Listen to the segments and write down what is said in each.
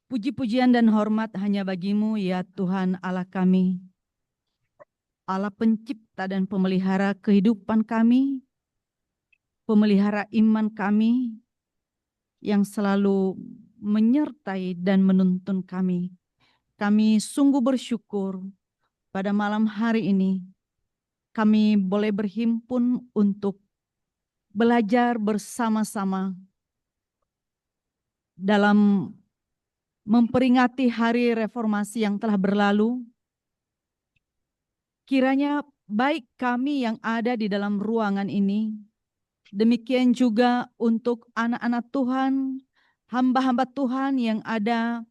Puji-pujian dan hormat hanya bagi-Mu ya Tuhan Allah kami, Allah pencipta dan pemelihara kehidupan kami, pemelihara iman kami yang selalu menyertai dan menuntun kami. Kami sungguh bersyukur pada malam hari ini kami boleh berhimpun untuk belajar bersama-sama dalam memperingati hari reformasi yang telah berlalu. Kiranya baik kami yang ada di dalam ruangan ini, demikian juga untuk anak-anak Tuhan, hamba-hamba Tuhan yang ada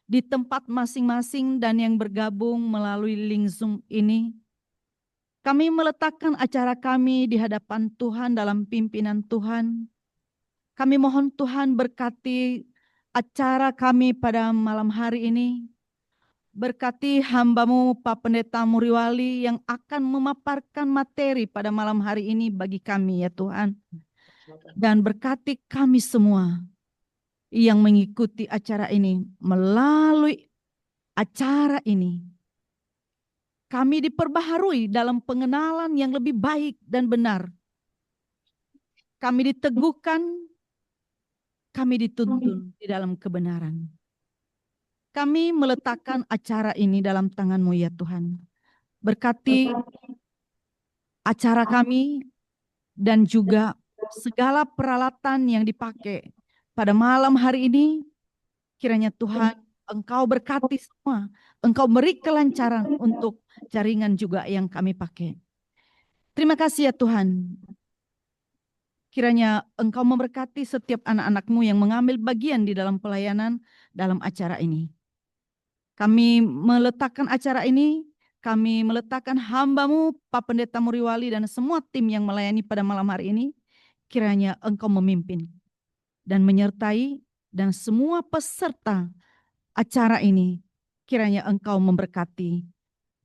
di tempat masing-masing dan yang bergabung melalui link Zoom ini. Kami meletakkan acara kami di hadapan Tuhan dalam pimpinan Tuhan. Kami mohon Tuhan berkati acara kami pada malam hari ini. Berkati hamba-Mu Pak Pendeta Muriwali yang akan memaparkan materi pada malam hari ini bagi kami ya Tuhan. Dan berkati kami semua yang mengikuti acara ini melalui acara ini. Kami diperbaharui dalam pengenalan yang lebih baik dan benar. Kami diteguhkan, kami dituntun di dalam kebenaran. Kami meletakkan acara ini dalam tangan-Mu ya Tuhan. Berkati acara kami dan juga segala peralatan yang dipakai pada malam hari ini. Kiranya Tuhan Engkau berkati semua. Engkau beri kelancaran untuk jaringan juga yang kami pakai. Terima kasih ya Tuhan. Kiranya Engkau memberkati setiap anak-anak-Mu yang mengambil bagian di dalam pelayanan dalam acara ini. Kami meletakkan acara ini, kami meletakkan hamba-Mu, Pak Pendeta Muriwali dan semua tim yang melayani pada malam hari ini. Kiranya Engkau memimpin dan menyertai dan semua peserta acara ini. Kiranya Engkau memberkati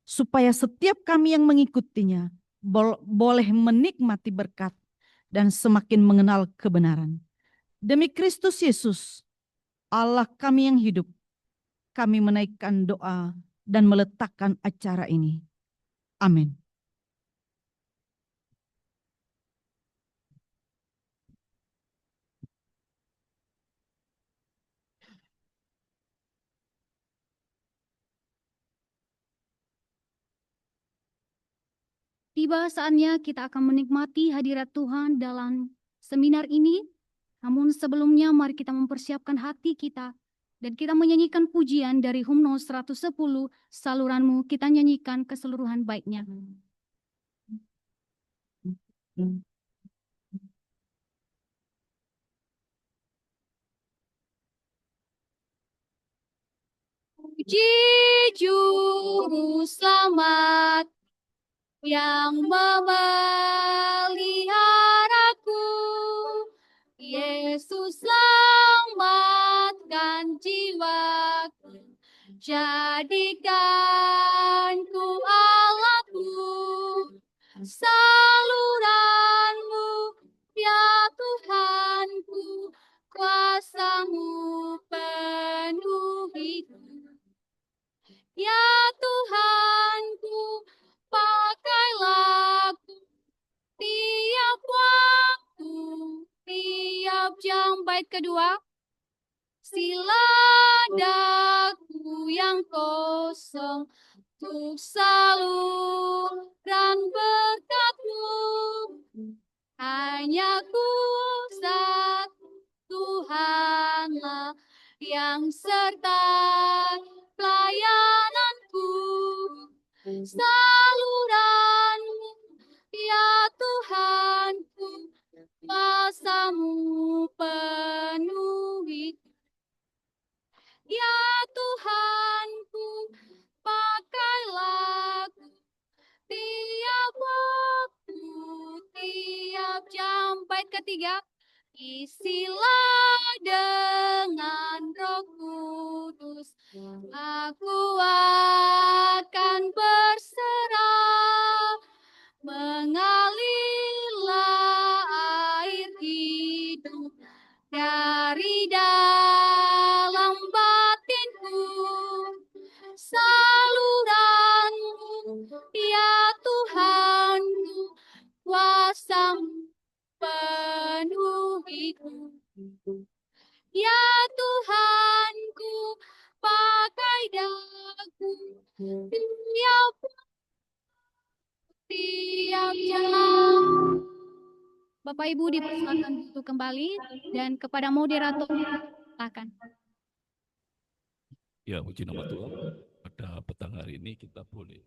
supaya setiap kami yang mengikutinya boleh menikmati berkat dan semakin mengenal kebenaran. Demi Kristus Yesus, Allah kami yang hidup, kami menaikkan doa dan meletakkan acara ini. Amin. Tiba saatnya kita akan menikmati hadirat Tuhan dalam seminar ini. Namun sebelumnya mari kita mempersiapkan hati kita dan kita menyanyikan pujian dari Hymnus 110, Saluranmu, kita nyanyikan keseluruhan baiknya. Puji Juru Selamat yang memeliharaku, Yesus selamatkan jiwaku, jadikanku Allahku, saluranmu ya Tuhanku, kuasa-Mu penuhiku. Ya Tuhanku, pakailah aku tiap waktu, tiap jam. Bait kedua. Sila daku yang kosong untuk saluran berkat-Mu. Hanya Ku satu, Tuhanlah yang sertai pelayananku. Saluran-Mu ya Tuhanku, kuasa-Mu penuhi. Ya Tuhanku, pakailah aku tiap waktu, tiap jam. Bait ketiga. Isilah dengan Roh Kudus, aku akan berserah, mengalirlah air hidup dari dalam batin saluranmu, ya Tuhanku, kuasa-Mu penuhiku. Ya Tuhanku, pakai daku tiap jam. Bapak Ibu dipersilakan untuk kembali dan kepada moderator silakan. Ya, puji nama Tuhan. Pada petang hari ini kita boleh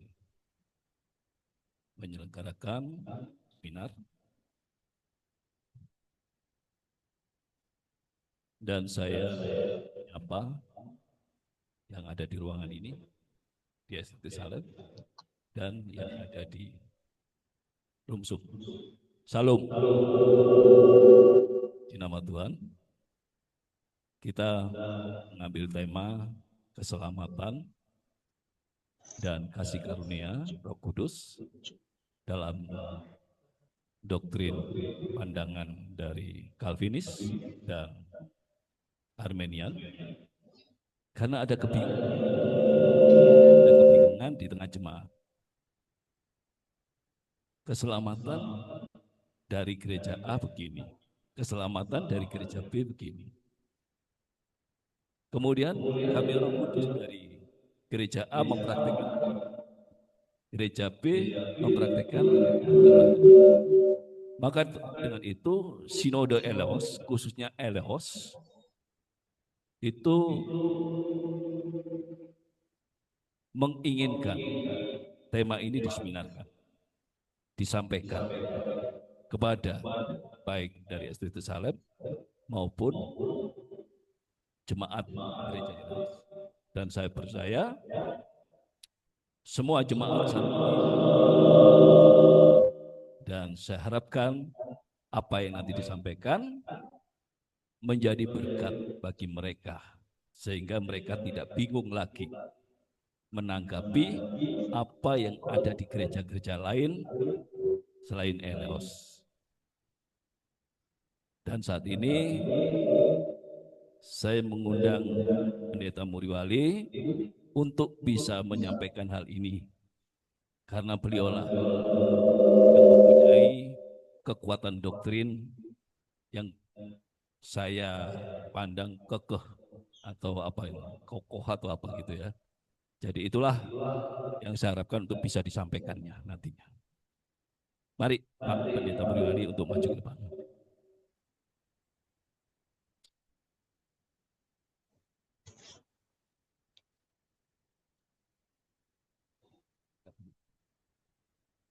menyelenggarakan seminar. Dan saya apa yang ada di ruangan ini, di SDT Salem, dan yang ada di Rumsum. Salam. Di nama Tuhan, kita mengambil tema keselamatan dan kasih karunia Roh Kudus dalam doktrin pandangan dari Calvinis dan Armenian, karena ada kebingungan di tengah jemaat. Keselamatan dari gereja A begini, keselamatan dari gereja B begini. Kemudian kami Roh Kudus dari gereja A mempraktikkan, gereja B mempraktikkan. Maka dengan itu sinode Eleos, khususnya Eleos, itu menginginkan tema ini diseminarkan, disampaikan kepada baik dari SDT Salem maupun jemaat gereja Eleos. Dan saya percaya semua jemaat saat ini, dan saya harapkan apa yang nanti disampaikan menjadi berkat bagi mereka, sehingga mereka tidak bingung lagi menanggapi apa yang ada di gereja-gereja lain selain Eleos. Dan saat ini saya mengundang Pendeta Muriwali untuk bisa menyampaikan hal ini, karena beliaulah yang mempunyai kekuatan doktrin yang saya pandang kekeh atau apa ini, kokoh atau apa gitu ya. Jadi itulah yang saya harapkan untuk bisa disampaikannya nantinya. Mari Pak Pendeta Muriwali untuk maju ke depan.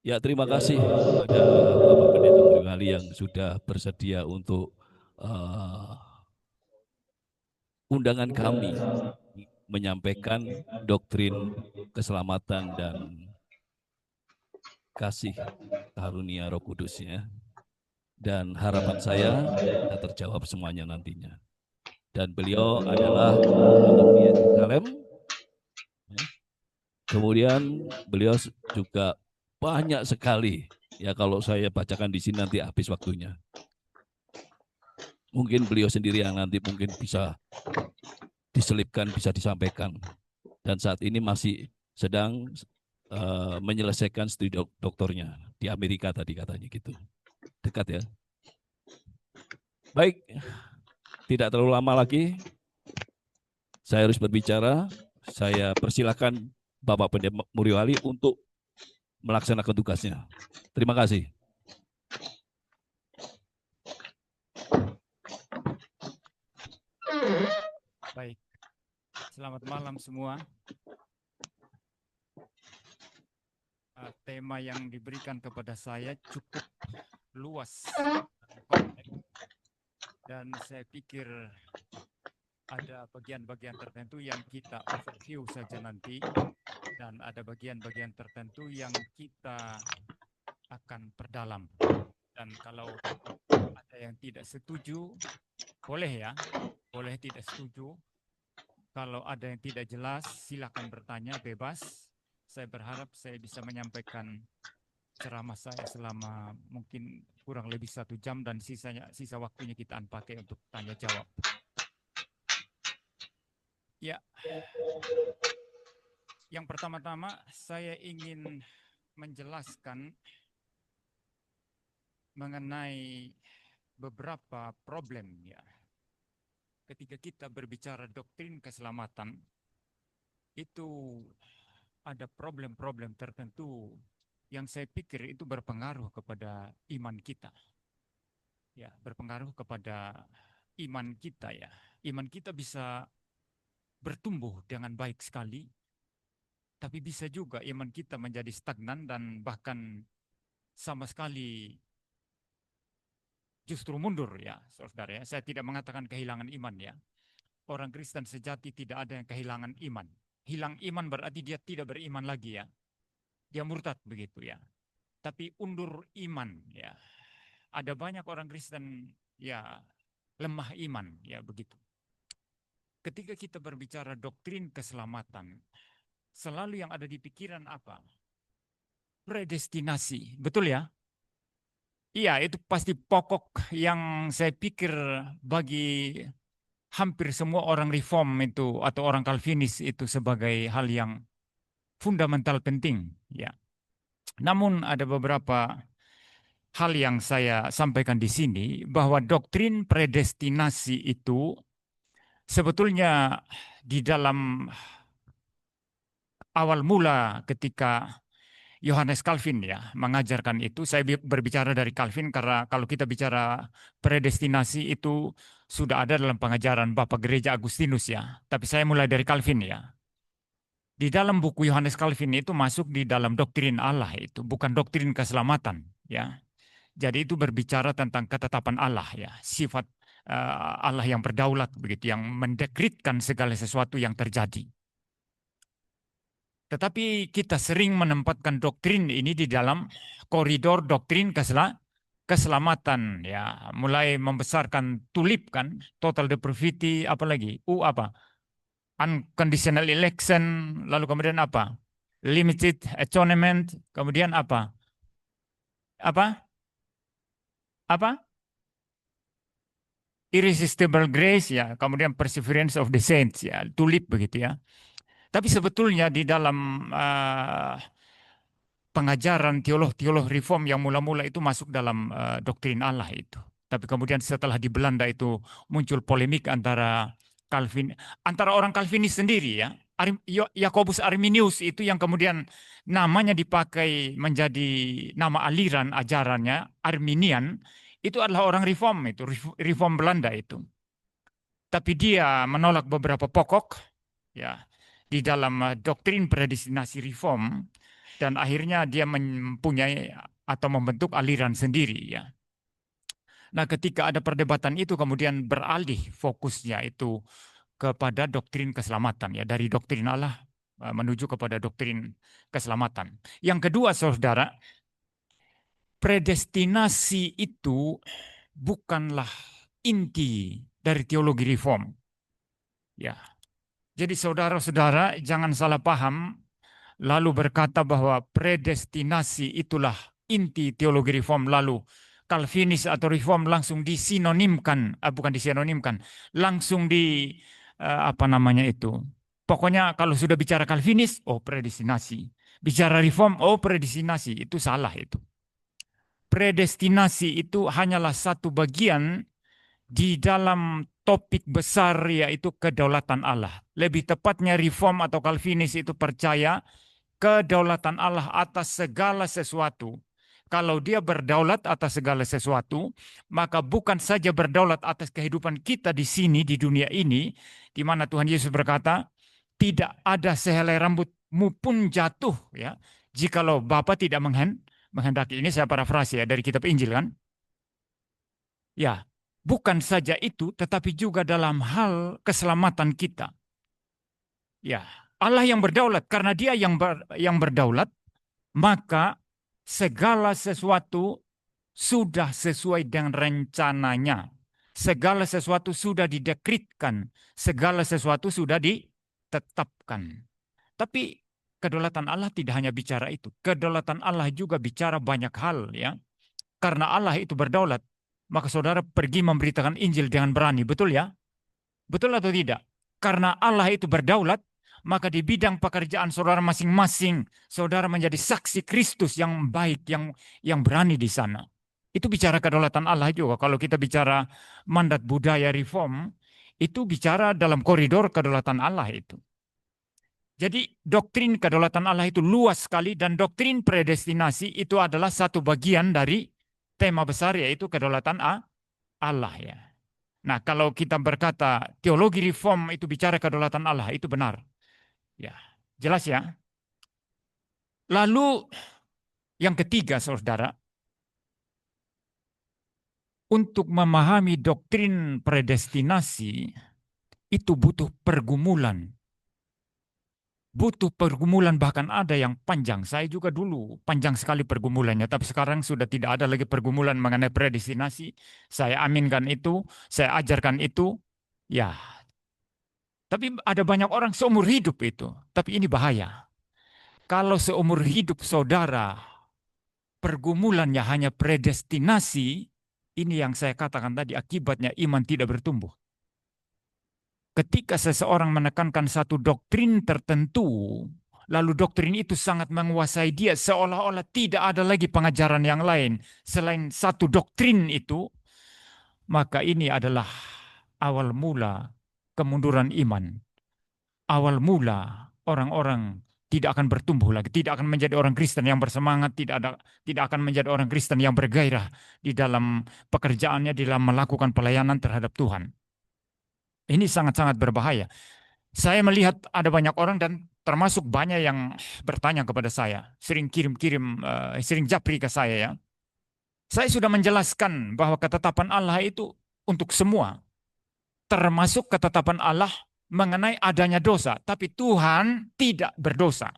Ya, terima kasih pada Bapak Pendeta Muriwali yang sudah bersedia untuk undangan kami menyampaikan doktrin keselamatan dan kasih karunia Roh Kudusnya. Dan harapan saya bisa terjawab semuanya nantinya. Dan beliau adalah alumni Salem. Kemudian beliau juga banyak sekali, ya kalau saya bacakan di sini nanti habis waktunya. Mungkin beliau sendiri yang nanti mungkin bisa diselipkan, bisa disampaikan. Dan saat ini masih sedang menyelesaikan studi doktornya di Amerika tadi katanya gitu. Dekat ya. Baik, tidak terlalu lama lagi saya harus berbicara. Saya persilakan Bapak Pendeta Muriwali untuk melaksanakan tugasnya. Terima kasih. Baik, selamat malam semua. Tema yang diberikan kepada saya cukup luas dan saya pikir ada bagian-bagian tertentu yang kita overview saja nanti, dan ada bagian-bagian tertentu yang kita akan perdalam. Dan kalau ada yang tidak setuju, boleh ya, boleh tidak setuju. Kalau ada yang tidak jelas, silakan bertanya, bebas. Saya berharap saya bisa menyampaikan ceramah saya selama mungkin kurang lebih 1 jam, dan sisa waktunya kita pakai untuk tanya jawab. Ya, Yang pertama-tama saya ingin menjelaskan mengenai beberapa problem ya. Ketika kita berbicara doktrin keselamatan, itu ada problem-problem tertentu yang saya pikir itu berpengaruh kepada iman kita. Ya, berpengaruh kepada iman kita ya. Iman kita bisa bertumbuh dengan baik sekali, tapi bisa juga iman kita menjadi stagnan dan bahkan sama sekali justru mundur ya, saudara ya. Saya tidak mengatakan kehilangan iman ya. Orang Kristen sejati tidak ada yang kehilangan iman. Hilang iman berarti dia tidak beriman lagi ya. Dia murtad begitu ya. Tapi undur iman ya. Ada banyak orang Kristen ya lemah iman ya begitu. Ketika kita berbicara doktrin keselamatan, selalu yang ada di pikiran apa? Predestinasi, betul ya? Iya, itu pasti pokok yang saya pikir bagi hampir semua orang reform itu atau orang Calvinis itu sebagai hal yang fundamental penting ya. Namun ada beberapa hal yang saya sampaikan di sini bahwa doktrin predestinasi itu sebetulnya di dalam awal mula ketika Yohanes Calvin ya mengajarkan itu. Saya berbicara dari Calvin karena kalau kita bicara predestinasi itu sudah ada dalam pengajaran Bapak Gereja Agustinus ya. Tapi saya mulai dari Calvin ya. Di dalam buku Yohanes Calvin itu masuk di dalam doktrin Allah itu, bukan doktrin keselamatan ya. Jadi itu berbicara tentang ketetapan Allah ya, sifat Allah yang berdaulat begitu, yang mendekritkan segala sesuatu yang terjadi. Tetapi kita sering menempatkan doktrin ini di dalam koridor doktrin keselamatan ya, mulai membesarkan tulip kan, total depravity, apalagi apa? Unconditional election, lalu kemudian apa? Limited atonement, kemudian apa? Apa? Irresistible grace ya, kemudian perseverance of the saints ya, tulip begitu ya. Tapi sebetulnya di dalam pengajaran teolog-teolog reform yang mula-mula itu masuk dalam doktrin Allah itu. Tapi kemudian setelah di Belanda itu muncul polemik antara orang Calvinis sendiri ya. Yakobus Arminius itu yang kemudian namanya dipakai menjadi nama aliran ajarannya Arminian, itu adalah orang reform itu, reform Belanda itu. Tapi dia menolak beberapa pokok ya di dalam doktrin predestinasi reform, dan akhirnya dia mempunyai atau membentuk aliran sendiri ya. Nah, ketika ada perdebatan itu kemudian beralih fokusnya itu kepada doktrin keselamatan ya, dari doktrin Allah menuju kepada doktrin keselamatan. Yang kedua, saudara, predestinasi itu bukanlah inti dari teologi reform. Ya. Jadi saudara-saudara jangan salah paham lalu berkata bahwa predestinasi itulah inti teologi reform, lalu Calvinis atau reform langsung disinonimkan, bukan disinonimkan, langsung di pokoknya kalau sudah bicara Calvinis, oh predestinasi, bicara reform, oh predestinasi, itu salah itu. Predestinasi itu hanyalah satu bagian di dalam topik besar yaitu kedaulatan Allah. Lebih tepatnya reform atau Calvinis itu percaya kedaulatan Allah atas segala sesuatu. Kalau dia berdaulat atas segala sesuatu, maka bukan saja berdaulat atas kehidupan kita di sini, di dunia ini, di mana Tuhan Yesus berkata, tidak ada sehelai rambutmu pun jatuh, ya, jikalau Bapa tidak menghendaki. Ini saya parafrase ya dari kitab Injil kan. Ya, bukan saja itu, tetapi juga dalam hal keselamatan kita. Ya, Allah yang berdaulat, karena Dia yang berdaulat, maka segala sesuatu sudah sesuai dengan rencananya. Segala sesuatu sudah didekritkan, segala sesuatu sudah ditetapkan. Tapi kedaulatan Allah tidak hanya bicara itu. Kedaulatan Allah juga bicara banyak hal ya. Karena Allah itu berdaulat, maka saudara pergi memberitakan Injil dengan berani, betul ya? Betul atau tidak? Karena Allah itu berdaulat, maka di bidang pekerjaan saudara masing-masing, saudara menjadi saksi Kristus yang baik, yang berani di sana. Itu bicara kedaulatan Allah juga. Kalau kita bicara mandat budaya reform, itu bicara dalam koridor kedaulatan Allah itu. Jadi doktrin kedaulatan Allah itu luas sekali, dan doktrin predestinasi itu adalah satu bagian dari tema besar, yaitu kedaulatan Allah ya. Nah, kalau kita berkata teologi reform itu bicara kedaulatan Allah, itu benar. Ya, jelas ya. Lalu yang ketiga, saudara, untuk memahami doktrin predestinasi itu butuh pergumulan. Butuh pergumulan, bahkan ada yang panjang. Saya juga dulu panjang sekali pergumulannya, tapi sekarang sudah tidak ada lagi pergumulan mengenai predestinasi. Saya aminkan itu, saya ajarkan itu. Ya, tapi ada banyak orang seumur hidup itu. Tapi ini bahaya. Kalau seumur hidup saudara pergumulannya hanya predestinasi, ini yang saya katakan tadi, akibatnya iman tidak bertumbuh. Ketika seseorang menekankan satu doktrin tertentu, lalu doktrin itu sangat menguasai dia, seolah-olah tidak ada lagi pengajaran yang lain selain satu doktrin itu, maka ini adalah awal mula kemunduran iman. Awal mula orang-orang tidak akan bertumbuh lagi, tidak akan menjadi orang Kristen yang bersemangat, tidak akan menjadi orang Kristen yang bergairah di dalam pekerjaannya, di dalam melakukan pelayanan terhadap Tuhan. Ini sangat-sangat berbahaya. Saya melihat ada banyak orang, dan termasuk banyak yang bertanya kepada saya, sering sering japri ke saya ya. Saya sudah menjelaskan bahwa ketetapan Allah itu untuk semua, termasuk ketetapan Allah mengenai adanya dosa, tapi Tuhan tidak berdosa.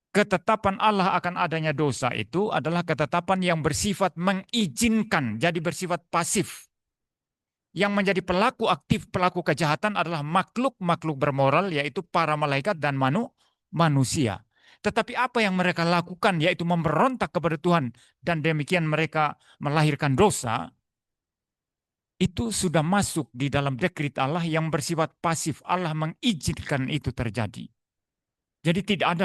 Ketetapan Allah akan adanya dosa itu adalah ketetapan yang bersifat mengizinkan, jadi bersifat pasif. Yang menjadi pelaku aktif, pelaku kejahatan adalah makhluk-makhluk bermoral, yaitu para malaikat dan manusia. Tetapi apa yang mereka lakukan, yaitu memberontak kepada Tuhan, dan demikian mereka melahirkan dosa, itu sudah masuk di dalam dekrit Allah yang bersifat pasif. Allah mengizinkan itu terjadi. Jadi tidak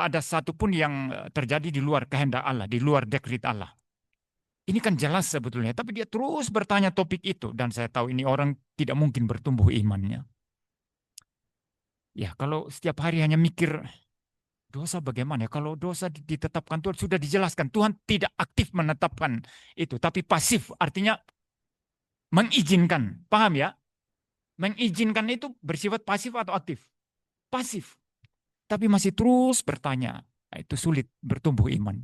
ada satupun yang terjadi di luar kehendak Allah, di luar dekrit Allah. Ini kan jelas sebetulnya, tapi dia terus bertanya topik itu, dan saya tahu ini orang tidak mungkin bertumbuh imannya. Ya, kalau setiap hari hanya mikir dosa bagaimana? Kalau dosa ditetapkan Tuhan, sudah dijelaskan, Tuhan tidak aktif menetapkan itu, tapi pasif, artinya mengizinkan. Paham ya? Mengizinkan itu bersifat pasif atau aktif? Pasif. Tapi masih terus bertanya. Nah, itu sulit bertumbuh iman.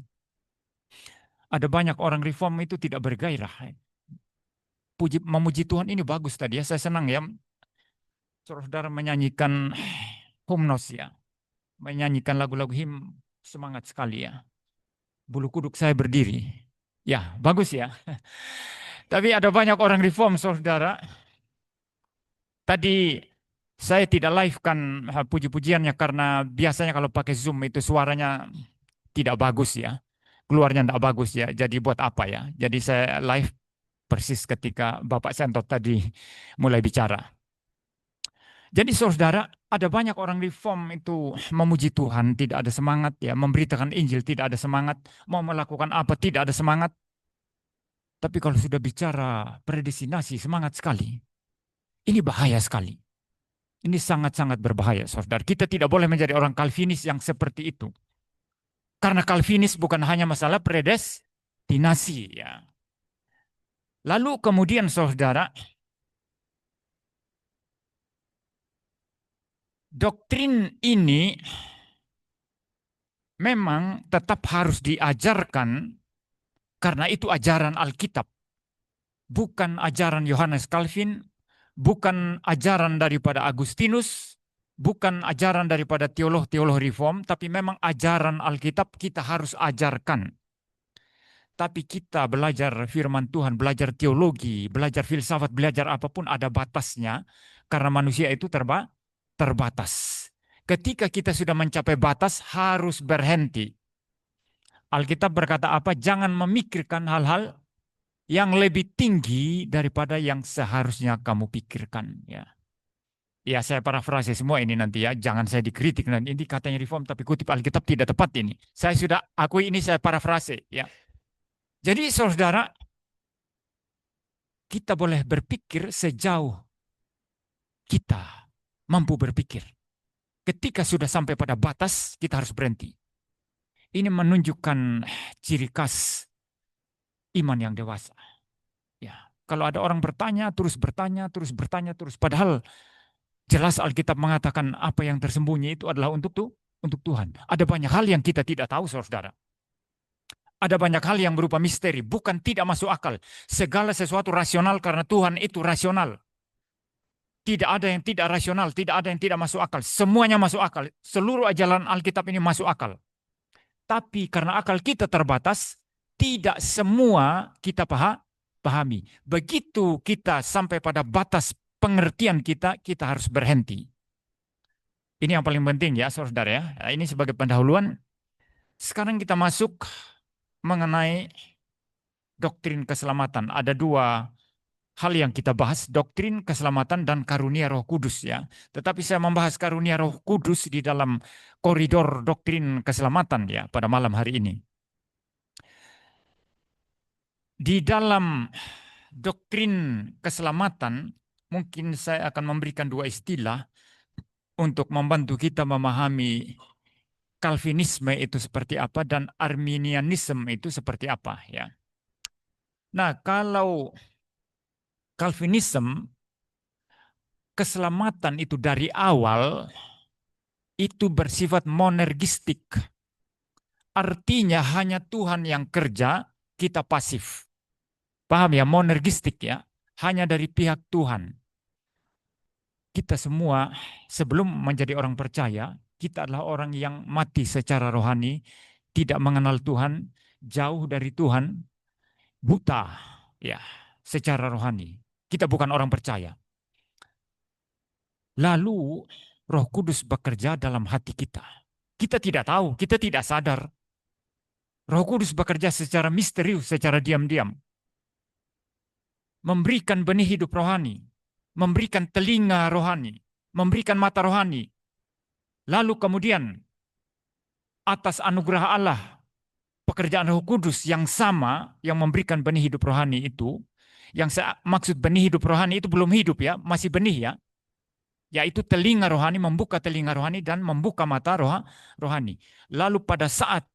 Ada banyak orang reform itu tidak bergairah. Memuji Tuhan ini bagus tadi ya. Saya senang ya. Saudara menyanyikan hymnos ya. Menyanyikan lagu-lagu him, semangat sekali ya. Bulu kuduk saya berdiri. Ya, bagus ya. Tapi ada banyak orang reform, saudara. Tadi saya tidak live kan puji-pujiannya, karena biasanya kalau pakai Zoom itu suaranya tidak bagus ya. Keluarnya tidak bagus ya, jadi buat apa ya? Jadi saya live persis ketika Bapak Sentot tadi mulai bicara. Jadi saudara, ada banyak orang reform itu memuji Tuhan, tidak ada semangat ya, memberitakan Injil tidak ada semangat, mau melakukan apa tidak ada semangat. Tapi kalau sudah bicara predestinasi, semangat sekali. Ini bahaya sekali. Ini sangat-sangat berbahaya, saudara. Kita tidak boleh menjadi orang Calvinis yang seperti itu. Karena Calvinis bukan hanya masalah predestinasi ya. Lalu kemudian saudara, doktrin ini memang tetap harus diajarkan karena itu ajaran Alkitab. Bukan ajaran Yohanes Calvin, bukan ajaran daripada Agustinus, bukan ajaran daripada teolog-teolog reform, tapi memang ajaran Alkitab kita harus ajarkan. Tapi kita belajar firman Tuhan, belajar teologi, belajar filsafat, belajar apapun ada batasnya. Karena manusia itu terbatas. Ketika kita sudah mencapai batas, harus berhenti. Alkitab berkata apa? Jangan memikirkan hal-hal yang lebih tinggi daripada yang seharusnya kamu pikirkan. Ya. Ya, saya parafrase semua ini nanti ya. Jangan saya dikritik nanti. Ini katanya reform tapi kutip Alkitab tidak tepat ini. Saya sudah akui ini, saya parafrase ya. Jadi saudara, kita boleh berpikir sejauh kita mampu berpikir. Ketika sudah sampai pada batas, kita harus berhenti. Ini menunjukkan ciri khas iman yang dewasa. Ya, kalau ada orang bertanya, terus bertanya, terus bertanya, terus. Padahal jelas Alkitab mengatakan apa yang tersembunyi itu adalah untuk Tuhan. Ada banyak hal yang kita tidak tahu, saudara. Ada banyak hal yang berupa misteri, bukan tidak masuk akal. Segala sesuatu rasional karena Tuhan itu rasional. Tidak ada yang tidak rasional, tidak ada yang tidak masuk akal. Semuanya masuk akal. Seluruh ajaran Alkitab ini masuk akal. Tapi karena akal kita terbatas, tidak semua kita pahami. Begitu kita sampai pada batas pengertian kita harus berhenti. Ini yang paling penting ya, saudara ya. Ini sebagai pendahuluan. Sekarang kita masuk mengenai doktrin keselamatan. Ada dua hal yang kita bahas, doktrin keselamatan dan karunia Roh Kudus ya. Tetapi saya membahas karunia Roh Kudus di dalam koridor doktrin keselamatan ya pada malam hari ini. Di dalam doktrin keselamatan mungkin saya akan memberikan dua istilah untuk membantu kita memahami Calvinisme itu seperti apa dan Arminianisme itu seperti apa ya. Nah, kalau Calvinisme, keselamatan itu dari awal itu bersifat monergistik. Artinya hanya Tuhan yang kerja, kita pasif. Paham ya, monergistik ya, hanya dari pihak Tuhan. Kita semua sebelum menjadi orang percaya, kita adalah orang yang mati secara rohani, tidak mengenal Tuhan, jauh dari Tuhan, buta ya secara rohani. Kita bukan orang percaya. Lalu Roh Kudus bekerja dalam hati kita. Kita tidak tahu, kita tidak sadar. Roh Kudus bekerja secara misterius, secara diam-diam. Memberikan benih hidup rohani, memberikan telinga rohani, memberikan mata rohani. Lalu kemudian atas anugerah Allah, pekerjaan Roh Kudus yang sama yang memberikan benih hidup rohani itu, yang saya maksud benih hidup rohani itu belum hidup ya, masih benih ya, yaitu telinga rohani, membuka telinga rohani dan membuka mata rohani. Lalu pada saat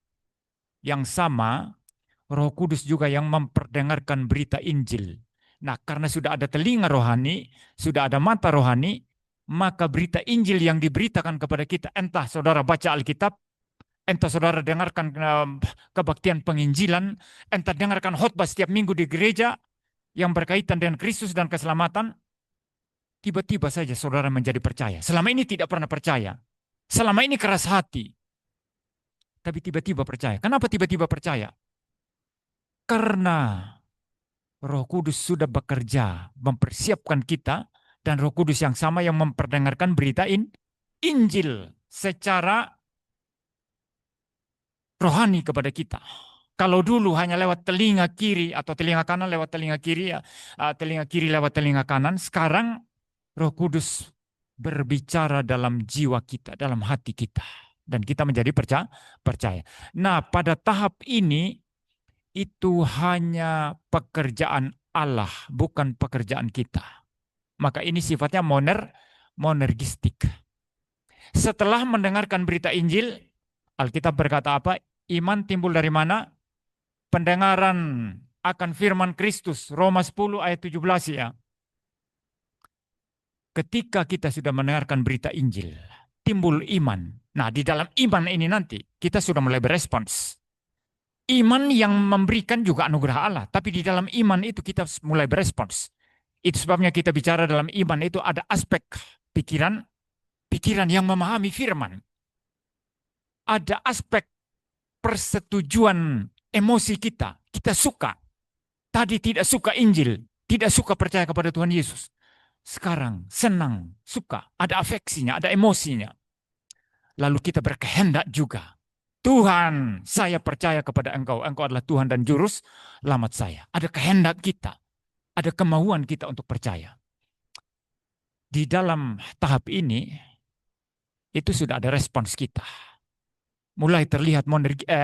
yang sama, Roh Kudus juga yang memperdengarkan berita Injil. Nah, karena sudah ada telinga rohani, sudah ada mata rohani, maka berita Injil yang diberitakan kepada kita, entah saudara baca Alkitab, entah saudara dengarkan kebaktian penginjilan, entah dengarkan khotbah setiap minggu di gereja yang berkaitan dengan Kristus dan keselamatan, tiba-tiba saja saudara menjadi percaya. Selama ini tidak pernah percaya. Selama ini keras hati. Tapi tiba-tiba percaya. Kenapa tiba-tiba percaya? Karena Roh Kudus sudah bekerja, mempersiapkan kita, dan Roh Kudus yang sama yang memperdengarkan berita Injil secara rohani kepada kita. Kalau dulu hanya lewat telinga kiri atau telinga kanan lewat telinga kiri, telinga kiri lewat telinga kanan, sekarang Roh Kudus berbicara dalam jiwa kita, dalam hati kita. Dan kita menjadi percaya. Nah, pada tahap ini, itu hanya pekerjaan Allah, bukan pekerjaan kita. Maka ini sifatnya monergistik. Setelah mendengarkan berita Injil, Alkitab berkata apa? Iman timbul dari mana? Pendengaran akan firman Kristus. Roma 10 ayat 17 ya. Ketika kita sudah mendengarkan berita Injil, timbul iman. Nah, di dalam iman ini nanti kita sudah mulai berespons. Iman yang memberikan juga anugerah Allah. Tapi di dalam iman itu kita mulai berespons. Itu sebabnya kita bicara dalam iman itu ada aspek pikiran yang memahami firman. Ada aspek persetujuan emosi kita. Kita suka. Tadi tidak suka Injil. Tidak suka percaya kepada Tuhan Yesus. Sekarang senang, suka. Ada afeksinya, ada emosinya. Lalu kita berkehendak juga. Tuhan, saya percaya kepada Engkau. Engkau adalah Tuhan dan Juru Selamat saya. Ada kehendak kita. Ada kemauan kita untuk percaya. di dalam tahap ini itu sudah ada respons kita. Mulai terlihat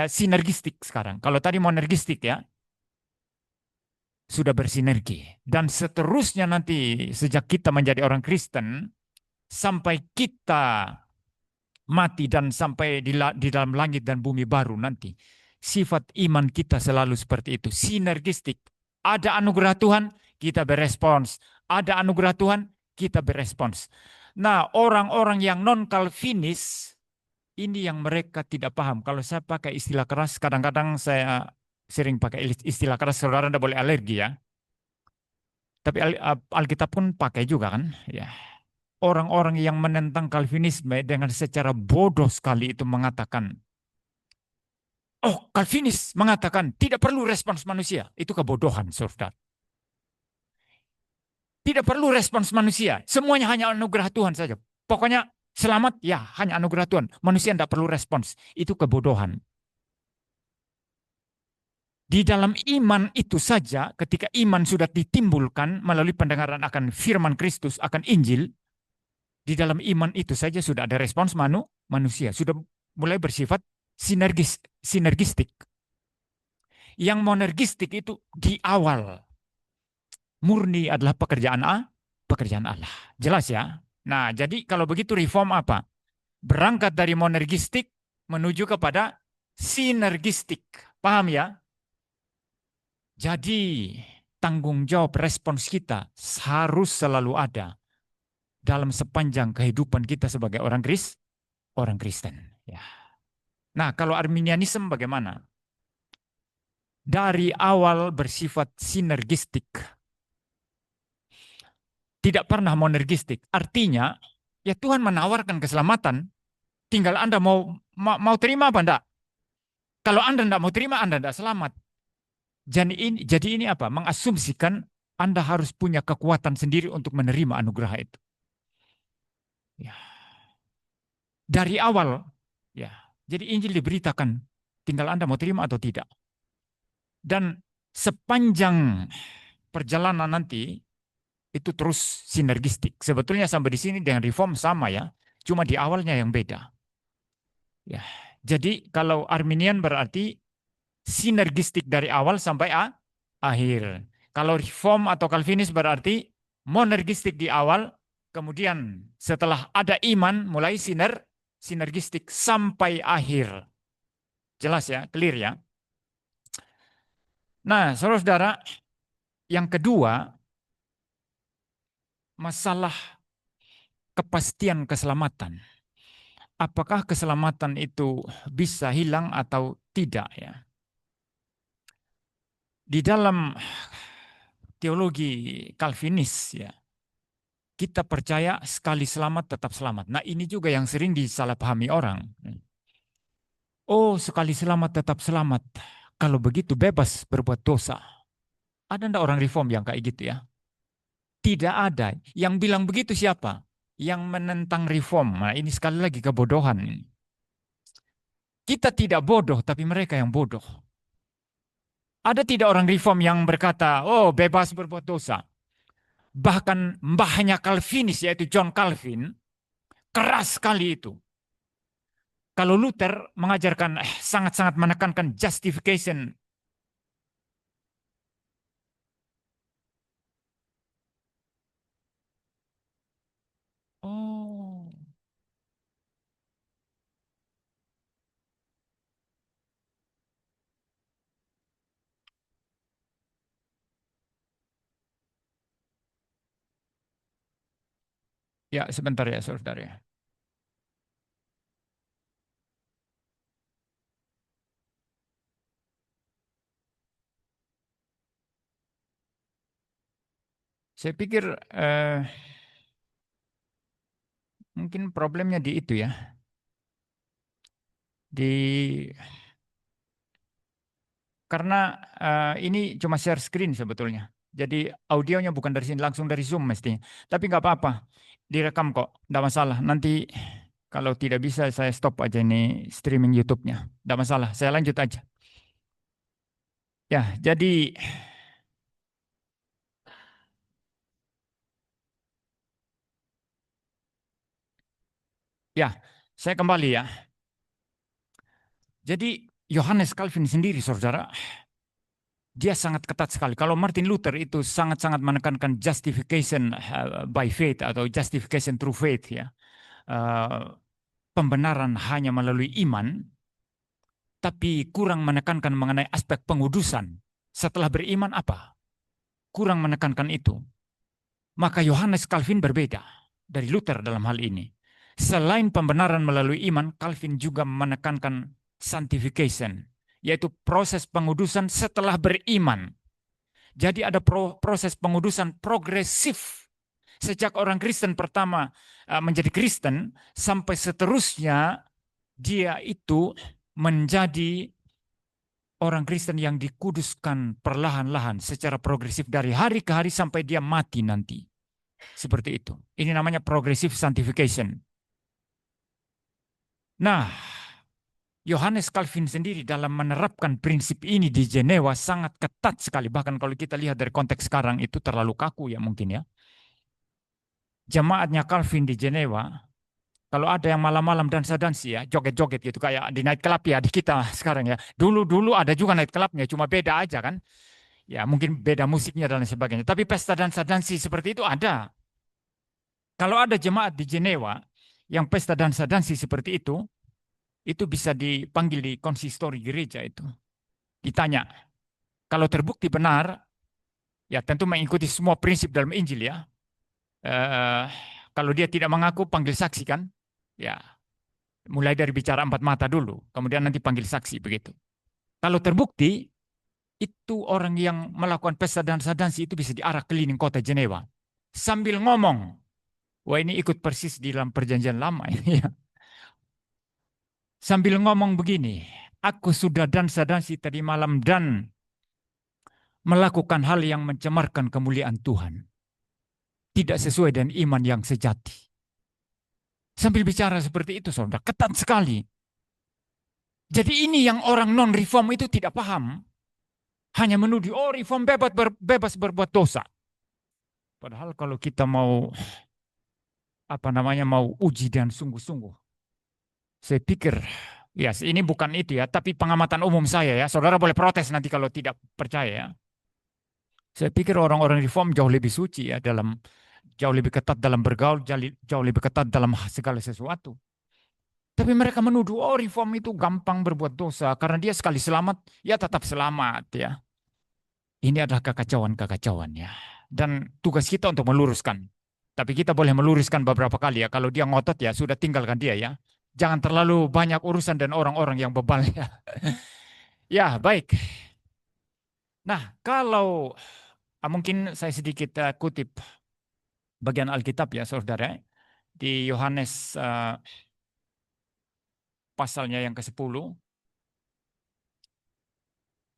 sinergistik sekarang. Kalau tadi monergistik ya, sudah bersinergi. Dan seterusnya nanti sejak kita menjadi orang Kristen, sampai kita mati dan sampai di dalam langit dan bumi baru nanti. Sifat iman kita selalu seperti itu, sinergistik. Ada anugerah Tuhan, kita berespons. Ada anugerah Tuhan, kita berespons. Nah, orang-orang yang non-Calvinis, ini yang mereka tidak paham. Kalau saya pakai istilah keras, kadang-kadang saya sering pakai istilah keras, saudara tidak boleh alergi ya. Tapi Alkitab pun pakai juga kan. Ya. Orang-orang yang menentang Calvinisme dengan secara bodoh sekali itu mengatakan, oh, Calvinis mengatakan tidak perlu respons manusia. Itu kebodohan, saudara. Tidak perlu respons manusia. Semuanya hanya anugerah Tuhan saja. Pokoknya selamat, ya hanya anugerah Tuhan. Manusia tidak perlu respons. Itu kebodohan. Di dalam iman itu saja, ketika iman sudah ditimbulkan melalui pendengaran akan firman Kristus, akan Injil, di dalam iman itu saja sudah ada respons manusia. Sudah mulai bersifat sinergistik. Yang monergistik itu di awal. Murni adalah pekerjaan Allah. Jelas ya? Nah, jadi kalau begitu reform apa? Berangkat dari monergistik menuju kepada sinergistik. Paham ya? Jadi tanggung jawab respons kita harus selalu ada dalam sepanjang kehidupan kita sebagai orang Kristen. Ya. Nah, kalau Arminianisme bagaimana? Dari awal bersifat sinergistik. Tidak pernah monergistik. Artinya, ya Tuhan menawarkan keselamatan. Tinggal Anda mau terima apa enggak? Kalau Anda enggak mau terima, Anda enggak selamat. Jadi ini apa? Mengasumsikan Anda harus punya kekuatan sendiri untuk menerima anugerah itu. Ya. Dari awal, ya. Jadi Injil diberitakan, tinggal Anda mau terima atau tidak. Dan sepanjang perjalanan nanti, itu terus sinergistik. Sebetulnya sampai di sini dengan reform sama ya, cuma di awalnya yang beda. Ya. Jadi kalau Arminian berarti sinergistik dari awal sampai akhir. Kalau reform atau Calvinis berarti monergistik di awal, kemudian setelah ada iman mulai sinergistik sampai akhir. Jelas ya, clear ya. Nah, saudara-saudara, yang kedua, masalah kepastian keselamatan. Apakah keselamatan itu bisa hilang atau tidak ya? Di dalam teologi Calvinis ya, kita percaya sekali selamat tetap selamat. Nah, ini juga yang sering disalahpahami orang. Oh, sekali selamat tetap selamat. Kalau begitu bebas berbuat dosa. Ada enggak orang reform yang kayak gitu ya? Tidak ada. Yang bilang begitu siapa? Yang menentang reform. Nah, ini sekali lagi kebodohan. Kita tidak bodoh, tapi mereka yang bodoh. Ada tidak orang reform yang berkata, oh bebas berbuat dosa? Bahkan mbahnya Calvinis, yaitu John Calvin, keras sekali itu. Kalau Luther mengajarkan, sangat-sangat menekankan justification. Oh, ya sebentar ya saudara ya. Saya pikir mungkin problemnya di itu ya. Karena ini cuma share screen sebetulnya. Jadi audionya bukan dari sini, langsung dari Zoom mestinya. Tapi nggak apa-apa, direkam kok, nggak masalah. Nanti kalau tidak bisa saya stop aja ini streaming YouTube-nya. Nggak masalah, saya lanjut aja. Ya, jadi Ya, saya kembali ya. Jadi Yohanes Calvin sendiri, saudara, dia sangat ketat sekali. Kalau Martin Luther itu sangat-sangat menekankan justification by faith atau justification through faith, ya. Pembenaran hanya melalui iman, tapi kurang menekankan mengenai aspek pengudusan. Setelah beriman apa? Kurang menekankan itu. Maka Yohanes Calvin berbeda dari Luther dalam hal ini. Selain pembenaran melalui iman, Calvin juga menekankan sanctification, yaitu proses pengudusan setelah beriman. Jadi ada proses pengudusan progresif. Sejak orang Kristen pertama menjadi Kristen, sampai seterusnya dia itu menjadi orang Kristen yang dikuduskan perlahan-lahan secara progresif dari hari ke hari sampai dia mati nanti. Seperti itu. Ini namanya progressive sanctification. Nah, Yohanes Calvin sendiri dalam menerapkan prinsip ini di Jenewa sangat ketat sekali. Bahkan kalau kita lihat dari konteks sekarang itu terlalu kaku ya mungkin ya. Jemaatnya Calvin di Jenewa, kalau ada yang malam-malam dansa-dansi ya, joget-joget gitu kayak di night club ya di kita sekarang ya. Dulu ada juga night clubnya, cuma beda aja kan. Ya mungkin beda musiknya dan sebagainya. Tapi pesta dansa-dansi seperti itu ada. Kalau ada jemaat di Jenewa yang pesta dansa-dansi seperti itu bisa dipanggil di konsistori gereja itu. Ditanya, kalau terbukti benar, ya tentu mengikuti semua prinsip dalam Injil ya. Kalau dia tidak mengaku, panggil saksi kan. Ya, mulai dari bicara 4 mata dulu, kemudian nanti panggil saksi begitu. Kalau terbukti, itu orang yang melakukan pesta dansa-dansi itu bisa diarak keliling kota Jenewa. Sambil ngomong, wah ini ikut persis di dalam perjanjian lama ya. Sambil ngomong begini, aku sudah dansa-dansi tadi malam dan melakukan hal yang mencemarkan kemuliaan Tuhan. Tidak sesuai dengan iman yang sejati. Sambil bicara seperti itu, saudara, ketat sekali. Jadi ini yang orang non-reform itu tidak paham. Hanya menuduh, oh reform bebas berbuat dosa. Padahal kalau kita mau, mau uji dan sungguh-sungguh. Saya pikir, ya ini bukan itu ya, tapi pengamatan umum saya ya. Saudara boleh protes nanti kalau tidak percaya ya. Saya pikir orang-orang reform jauh lebih suci ya, jauh lebih ketat dalam bergaul, jauh lebih ketat dalam segala sesuatu. Tapi mereka menuduh, oh reform itu gampang berbuat dosa, karena dia sekali selamat, ya tetap selamat ya. Ini adalah kekacauan ya. Dan tugas kita untuk meluruskan. Tapi kita boleh meluruskan beberapa kali ya. Kalau dia ngotot ya sudah tinggalkan dia ya. Jangan terlalu banyak urusan dan orang-orang yang bebal ya. Ya baik. Nah kalau mungkin saya sedikit kutip bagian Alkitab ya saudara. Di Yohanes pasalnya yang ke-10.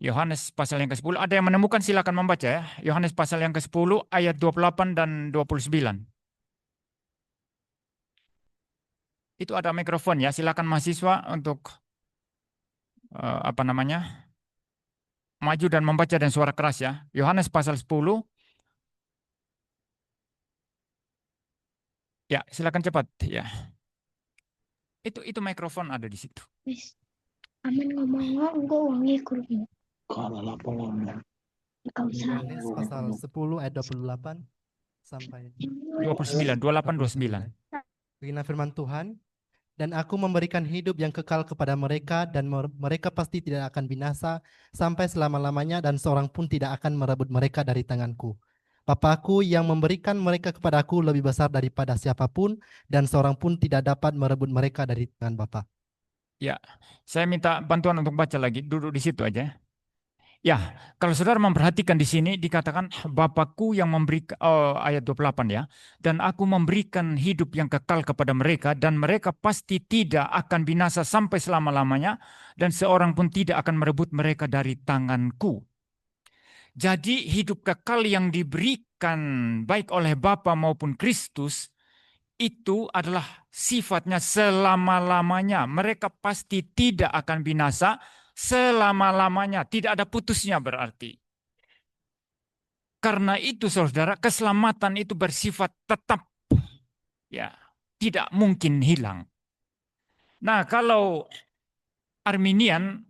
Yohanes pasal yang ke-10, ada yang menemukan silakan membaca ya. Yohanes pasal yang ke-10 ayat 28 dan 29. Itu ada mikrofon ya, silakan mahasiswa untuk maju dan membaca dan suara keras ya. Yohanes pasal 10. Ya, silakan cepat ya. Itu mikrofon ada di situ. Amin ngomong gue wangi kurang. Yohanes pasal 10 ayat 28 sampai 29, 28, 29. Beginilah firman Tuhan, dan aku memberikan hidup yang kekal kepada mereka dan mereka pasti tidak akan binasa sampai selama-lamanya dan seorang pun tidak akan merebut mereka dari tanganku. Bapa-Ku yang memberikan mereka kepadaku lebih besar daripada siapapun dan seorang pun tidak dapat merebut mereka dari tangan Bapa. Ya, saya minta bantuan untuk baca lagi, duduk di situ aja. Ya, kalau saudara memperhatikan di sini dikatakan Bapa-Ku yang memberikan ayat 28 ya, dan aku memberikan hidup yang kekal kepada mereka dan mereka pasti tidak akan binasa sampai selama-lamanya dan seorang pun tidak akan merebut mereka dari tanganku. Jadi hidup kekal yang diberikan baik oleh Bapa maupun Kristus itu adalah sifatnya selama-lamanya. Mereka pasti tidak akan binasa selama-lamanya. Tidak ada putusnya berarti. Karena itu saudara, keselamatan itu bersifat tetap. Ya, tidak mungkin hilang. Nah, kalau Arminian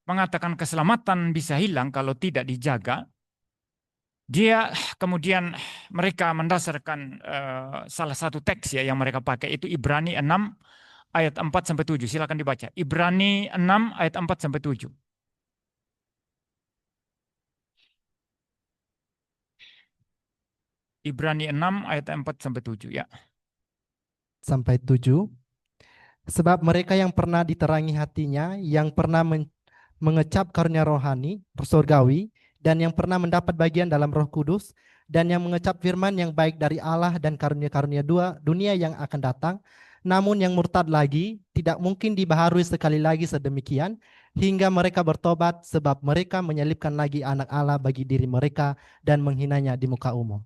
mengatakan keselamatan bisa hilang kalau tidak dijaga, dia kemudian mereka mendasarkan salah satu teks ya yang mereka pakai itu Ibrani 6 ayat 4-7. Silakan dibaca. Ibrani 6 ayat 4-7. Ibrani 6 ayat 4-7 ya. Sampai 7. Sebab mereka yang pernah diterangi hatinya, yang pernah mengecap karunia rohani, surgawi, dan yang pernah mendapat bagian dalam Roh Kudus, dan yang mengecap firman yang baik dari Allah dan karunia-karunia dunia yang akan datang, namun yang murtad lagi, tidak mungkin dibaharui sekali lagi sedemikian, hingga mereka bertobat, sebab mereka menyelipkan lagi anak Allah bagi diri mereka dan menghinanya di muka umum.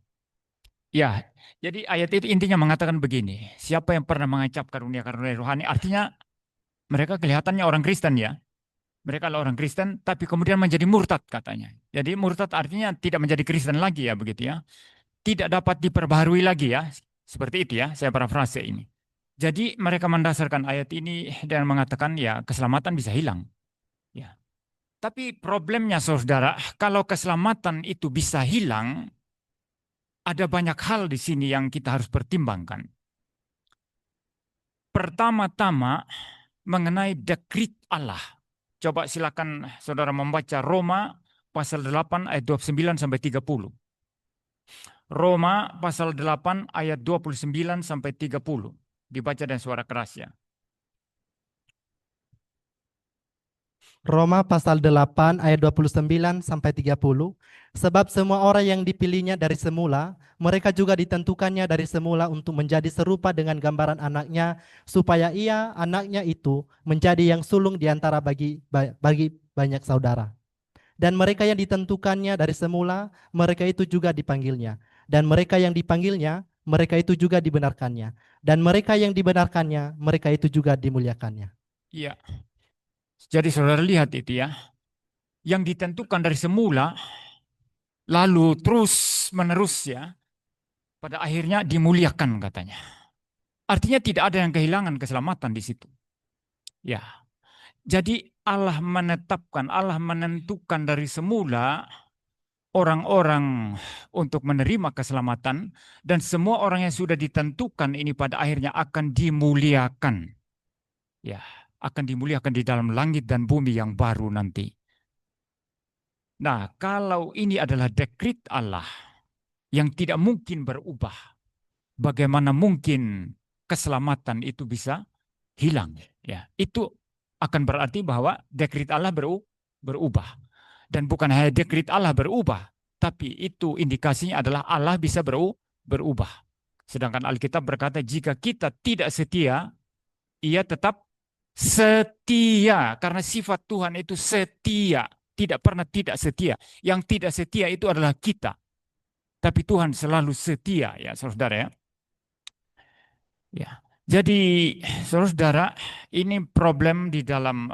Ya, jadi ayat itu intinya mengatakan begini, siapa yang pernah mengecap karunia-karunia rohani, artinya mereka kelihatannya orang Kristen ya. Mereka adalah orang Kristen, tapi kemudian menjadi murtad katanya. Jadi murtad artinya tidak menjadi Kristen lagi ya, begitu ya. Tidak dapat diperbaharui lagi ya. Seperti itu ya, saya parafrase ini. Jadi mereka mendasarkan ayat ini dan mengatakan ya keselamatan bisa hilang. Ya. Tapi problemnya saudara, kalau keselamatan itu bisa hilang, ada banyak hal di sini yang kita harus pertimbangkan. Pertama-tama mengenai dekrit Allah. Coba silakan saudara membaca Roma pasal 8 ayat 29 sampai 30. Roma pasal 8 ayat 29 sampai 30. Dibaca dengan suara keras ya. Roma pasal 8 ayat 29 sampai 30. Sebab semua orang yang dipilihnya dari semula, mereka juga ditentukannya dari semula untuk menjadi serupa dengan gambaran anaknya, supaya ia, anaknya itu, menjadi yang sulung di antara bagi banyak saudara. Dan mereka yang ditentukannya dari semula, mereka itu juga dipanggilnya. Dan mereka yang dipanggilnya, mereka itu juga dibenarkannya. Dan mereka yang dibenarkannya, mereka itu juga dimuliakannya. Iya. Jadi saudara lihat itu ya. Yang ditentukan dari semula, lalu terus menerus ya, pada akhirnya dimuliakan katanya. Artinya tidak ada yang kehilangan keselamatan di situ. Ya. Jadi Allah menetapkan, Allah menentukan dari semula orang-orang untuk menerima keselamatan, dan semua orang yang sudah ditentukan ini pada akhirnya akan dimuliakan. Ya, akan dimuliakan di dalam langit dan bumi yang baru nanti. Nah, kalau ini adalah dekrit Allah yang tidak mungkin berubah, bagaimana mungkin keselamatan itu bisa hilang? Ya, itu akan berarti bahwa dekrit Allah berubah. Dan bukan hanya dekrit Allah berubah, tapi itu indikasinya adalah Allah bisa berubah. Sedangkan Alkitab berkata jika kita tidak setia, ia tetap setia. Karena sifat Tuhan itu setia. Tidak pernah tidak setia. Yang tidak setia itu adalah kita. Tapi Tuhan selalu setia ya saudara ya. Ya. Jadi saudara, ini problem di dalam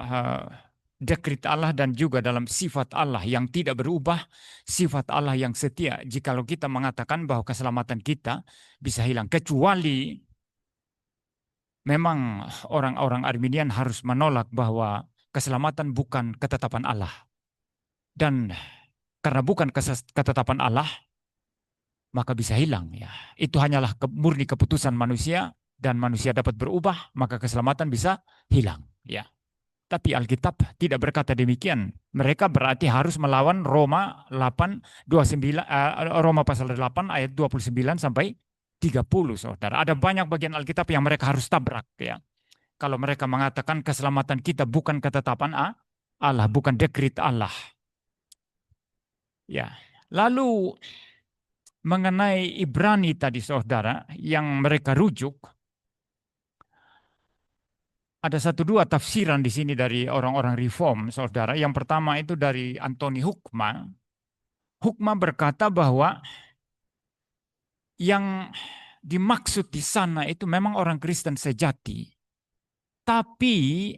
dekrit Allah dan juga dalam sifat Allah yang tidak berubah, sifat Allah yang setia. Jikalau kita mengatakan bahwa keselamatan kita bisa hilang, kecuali memang orang-orang Arminian harus menolak bahwa keselamatan bukan ketetapan Allah. Dan karena bukan ketetapan Allah, maka bisa hilang ya. Itu hanyalah murni keputusan manusia dan manusia dapat berubah, maka keselamatan bisa hilang ya. Tapi Alkitab tidak berkata demikian. Mereka berarti harus melawan Roma 8:29 Roma pasal 8 ayat 29 sampai 30 saudara. Ada banyak bagian Alkitab yang mereka harus tabrak ya. Kalau mereka mengatakan keselamatan kita bukan ketetapan Allah, bukan dekrit Allah. Ya. Lalu mengenai Ibrani tadi saudara yang mereka rujuk, ada 1-2 tafsiran di sini dari orang-orang reform saudara. Yang pertama itu dari Antoni Hukma. Hukma berkata bahwa yang dimaksud di sana itu memang orang Kristen sejati. Tapi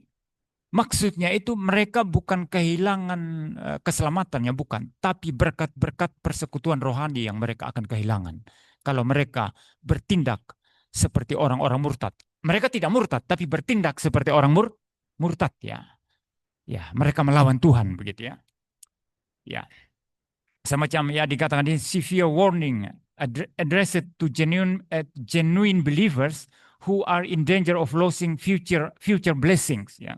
maksudnya itu mereka bukan kehilangan keselamatannya, bukan. Tapi berkat-berkat persekutuan rohani yang mereka akan kehilangan. Kalau mereka bertindak seperti orang-orang murtad. Mereka tidak murtad, tapi bertindak seperti orang murtad ya. Ya, mereka melawan Tuhan begitu ya. Ya, semacam ya dikatakan ini severe warning addressed to genuine believers who are in danger of losing future blessings ya.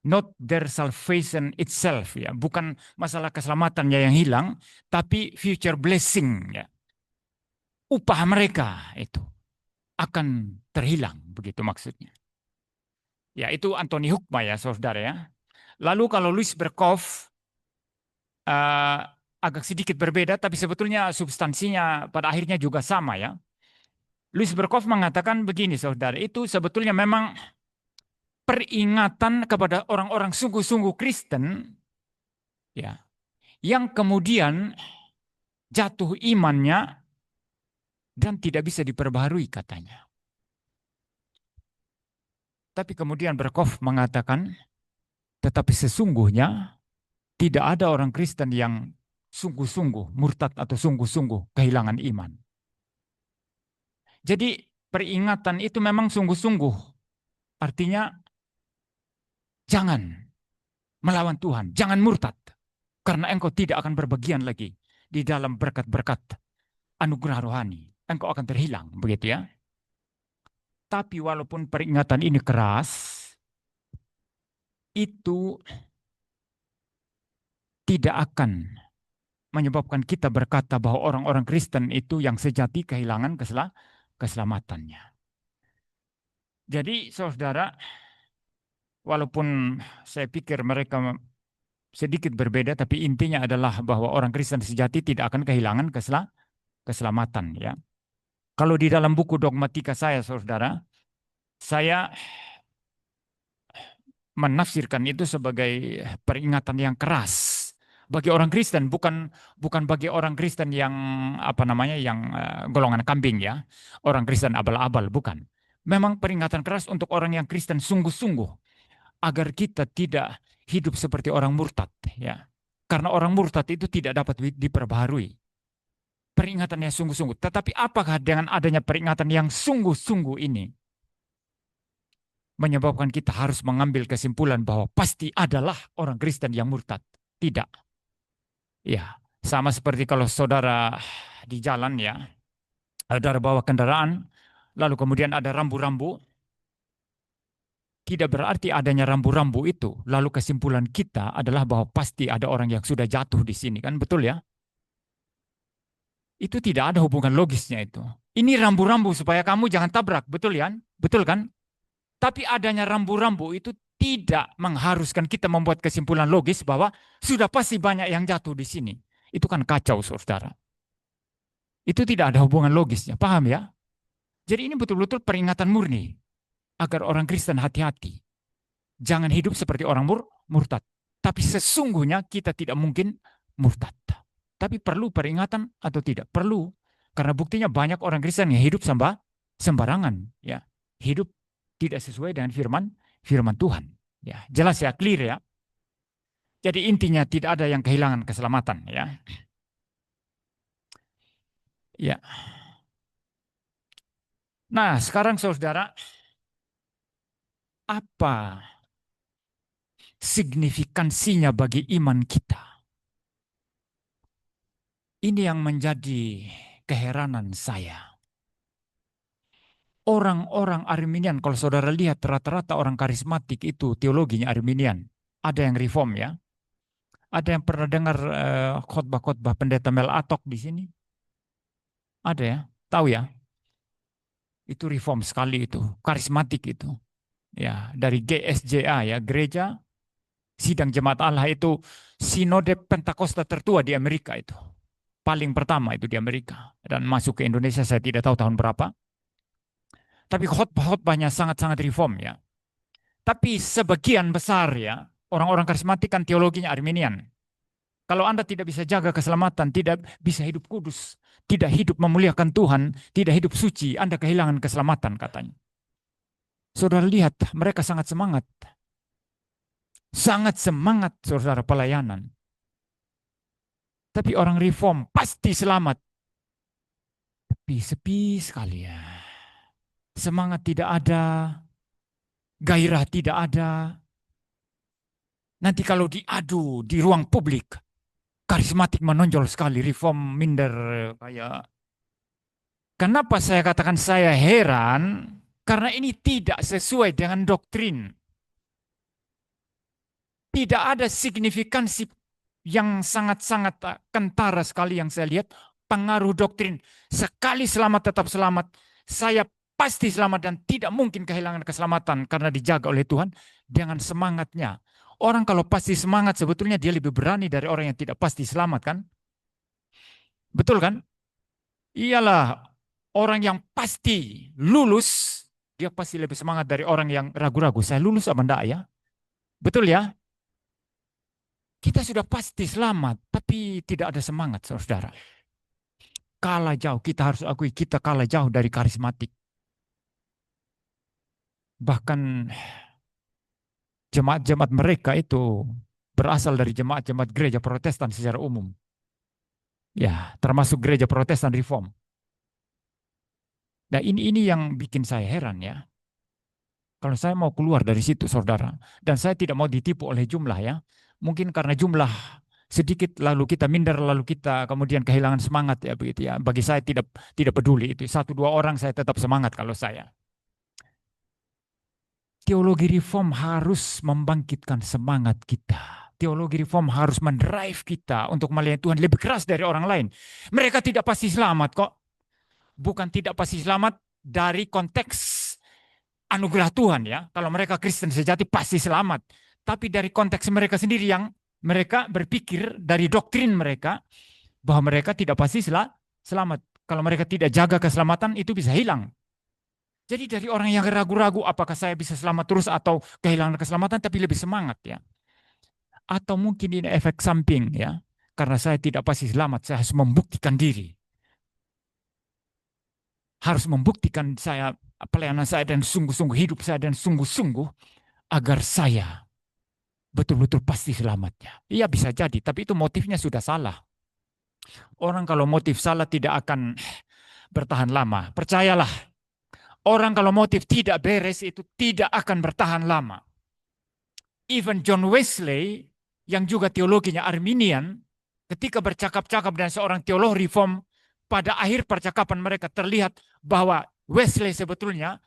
Not their salvation itself ya, bukan masalah keselamatannya yang hilang, tapi future blessing ya. Upah mereka itu akan terhilang, begitu maksudnya. Ya, itu Anthony Hukma ya, saudara ya. Lalu kalau Louis Berkhof agak sedikit berbeda, tapi sebetulnya substansinya pada akhirnya juga sama ya. Louis Berkhof mengatakan begini, saudara, itu sebetulnya memang peringatan kepada orang-orang sungguh-sungguh Kristen, ya, yang kemudian jatuh imannya dan tidak bisa diperbaharui katanya. Tapi kemudian Berkhof mengatakan, tetapi sesungguhnya tidak ada orang Kristen yang sungguh-sungguh murtad atau sungguh-sungguh kehilangan iman. Jadi peringatan itu memang sungguh-sungguh. Artinya jangan melawan Tuhan, jangan murtad. Karena engkau tidak akan berbagian lagi di dalam berkat-berkat anugerah rohani. Engkau akan terhilang, begitu ya. Tapi walaupun peringatan ini keras, itu tidak akan menyebabkan kita berkata bahwa orang-orang Kristen itu yang sejati kehilangan keselamatannya. Jadi saudara, walaupun saya pikir mereka sedikit berbeda, tapi intinya adalah bahwa orang Kristen sejati tidak akan kehilangan keselamatan. Ya. Kalau di dalam buku dogmatika saya, saudara, saya menafsirkan itu sebagai peringatan yang keras bagi orang Kristen, bukan bagi orang Kristen yang yang golongan kambing ya, orang Kristen abal-abal, bukan. Memang peringatan keras untuk orang yang Kristen sungguh-sungguh agar kita tidak hidup seperti orang murtad ya. Karena orang murtad itu tidak dapat diperbaharui. Peringatannya sungguh-sungguh. Tetapi apakah dengan adanya peringatan yang sungguh-sungguh ini menyebabkan kita harus mengambil kesimpulan bahwa pasti adalah orang Kristen yang murtad? Tidak. Ya, sama seperti kalau saudara di jalan ya, saudara bawa kendaraan, lalu kemudian ada rambu-rambu, tidak berarti adanya rambu-rambu itu, lalu kesimpulan kita adalah bahwa pasti ada orang yang sudah jatuh di sini, kan betul ya? Itu tidak ada hubungan logisnya itu. Ini rambu-rambu supaya kamu jangan tabrak, betul ya? Betul kan? Tapi adanya rambu-rambu itu tidak mengharuskan kita membuat kesimpulan logis bahwa sudah pasti banyak yang jatuh di sini. Itu kan kacau, saudara. Itu tidak ada hubungan logisnya, paham ya? Jadi ini betul-betul peringatan murni agar orang Kristen hati-hati. Jangan hidup seperti orang murtad. Tapi sesungguhnya kita tidak mungkin murtad. Tapi perlu peringatan atau tidak? Perlu. Karena buktinya banyak orang Kristen yang hidup sembarangan. Ya. Hidup tidak sesuai dengan firman Tuhan. Ya, jelas ya, clear ya. Jadi intinya tidak ada yang kehilangan keselamatan ya. Ya. Nah, sekarang saudara, apa signifikansinya bagi iman kita? Ini yang menjadi keheranan saya. Orang-orang Arminian, kalau saudara lihat rata-rata orang karismatik itu teologinya Arminian. Ada yang reform ya. Ada yang pernah dengar khotbah-khotbah pendeta Mel Atok di sini? Ada ya? Tahu ya? Itu reform sekali itu, karismatik itu. Ya, dari GSJA ya, Gereja Sidang Jemaat Allah itu sinode Pentakosta tertua di Amerika itu. Paling pertama itu di Amerika. Dan masuk ke Indonesia saya tidak tahu tahun berapa. Tapi khotbah-khotbahnya sangat-sangat reform ya. Tapi sebagian besar ya, orang-orang karismatik kan teologinya Arminian. Kalau Anda tidak bisa jaga keselamatan, tidak bisa hidup kudus, tidak hidup memuliakan Tuhan, tidak hidup suci, Anda kehilangan keselamatan katanya. Saudara lihat, mereka sangat semangat. Sangat semangat saudara pelayanan. Tapi orang reform pasti selamat. Tapi sepi sekali ya. semangat tidak ada, gairah tidak ada. Nanti kalau diadu di ruang publik, karismatik menonjol sekali, reform minder kayak. Kenapa saya katakan saya heran? Karena ini tidak sesuai dengan doktrin. Tidak ada signifikansi yang sangat-sangat kentara sekali yang saya lihat. Pengaruh doktrin. Sekali selamat tetap selamat. Saya pasti selamat dan tidak mungkin kehilangan keselamatan karena dijaga oleh Tuhan. Dengan semangatnya. Orang kalau pasti semangat sebetulnya dia lebih berani dari orang yang tidak pasti selamat kan? Betul kan? Iyalah orang yang pasti lulus, dia pasti lebih semangat dari orang yang ragu-ragu. Saya lulus apa enggak ya? Betul ya? Kita sudah pasti selamat, tapi tidak ada semangat, saudara. Kalah jauh, kita harus akui kita kalah jauh dari karismatik. Bahkan jemaat-jemaat mereka itu berasal dari jemaat-jemaat gereja Protestan secara umum. Ya, termasuk gereja Protestan Reform. Nah, ini yang bikin saya heran ya. Kalau saya mau keluar dari situ, saudara, dan saya tidak mau ditipu oleh jumlah ya. Mungkin karena jumlah sedikit lalu kita minder, lalu kita kemudian kehilangan semangat ya begitu ya. Bagi saya tidak peduli itu. 1-2 orang saya tetap semangat kalau saya. Teologi reform harus membangkitkan semangat kita. Teologi reform harus mendrive kita untuk melayani Tuhan lebih keras dari orang lain. Mereka tidak pasti selamat kok. Bukan tidak pasti selamat dari konteks anugerah Tuhan ya. Kalau mereka Kristen sejati pasti selamat. Tapi dari konteks mereka sendiri yang mereka berpikir dari doktrin mereka bahwa mereka tidak pasti selamat. Kalau mereka tidak jaga keselamatan itu bisa hilang. Jadi dari orang yang ragu-ragu apakah saya bisa selamat terus atau kehilangan keselamatan tapi lebih semangat ya. Atau mungkin ini efek samping ya. Karena saya tidak pasti selamat, saya harus membuktikan diri. Harus membuktikan saya pelayanan saya dan sungguh-sungguh hidup saya dan sungguh-sungguh agar saya betul-betul pasti selamatnya. Iya bisa jadi, tapi itu motifnya sudah salah. Orang kalau motif salah tidak akan bertahan lama. Percayalah, orang kalau motif tidak beres itu tidak akan bertahan lama. Even John Wesley yang juga teologinya Arminian, ketika bercakap-cakap dengan seorang teolog reform, pada akhir percakapan mereka terlihat bahwa Wesley sebetulnya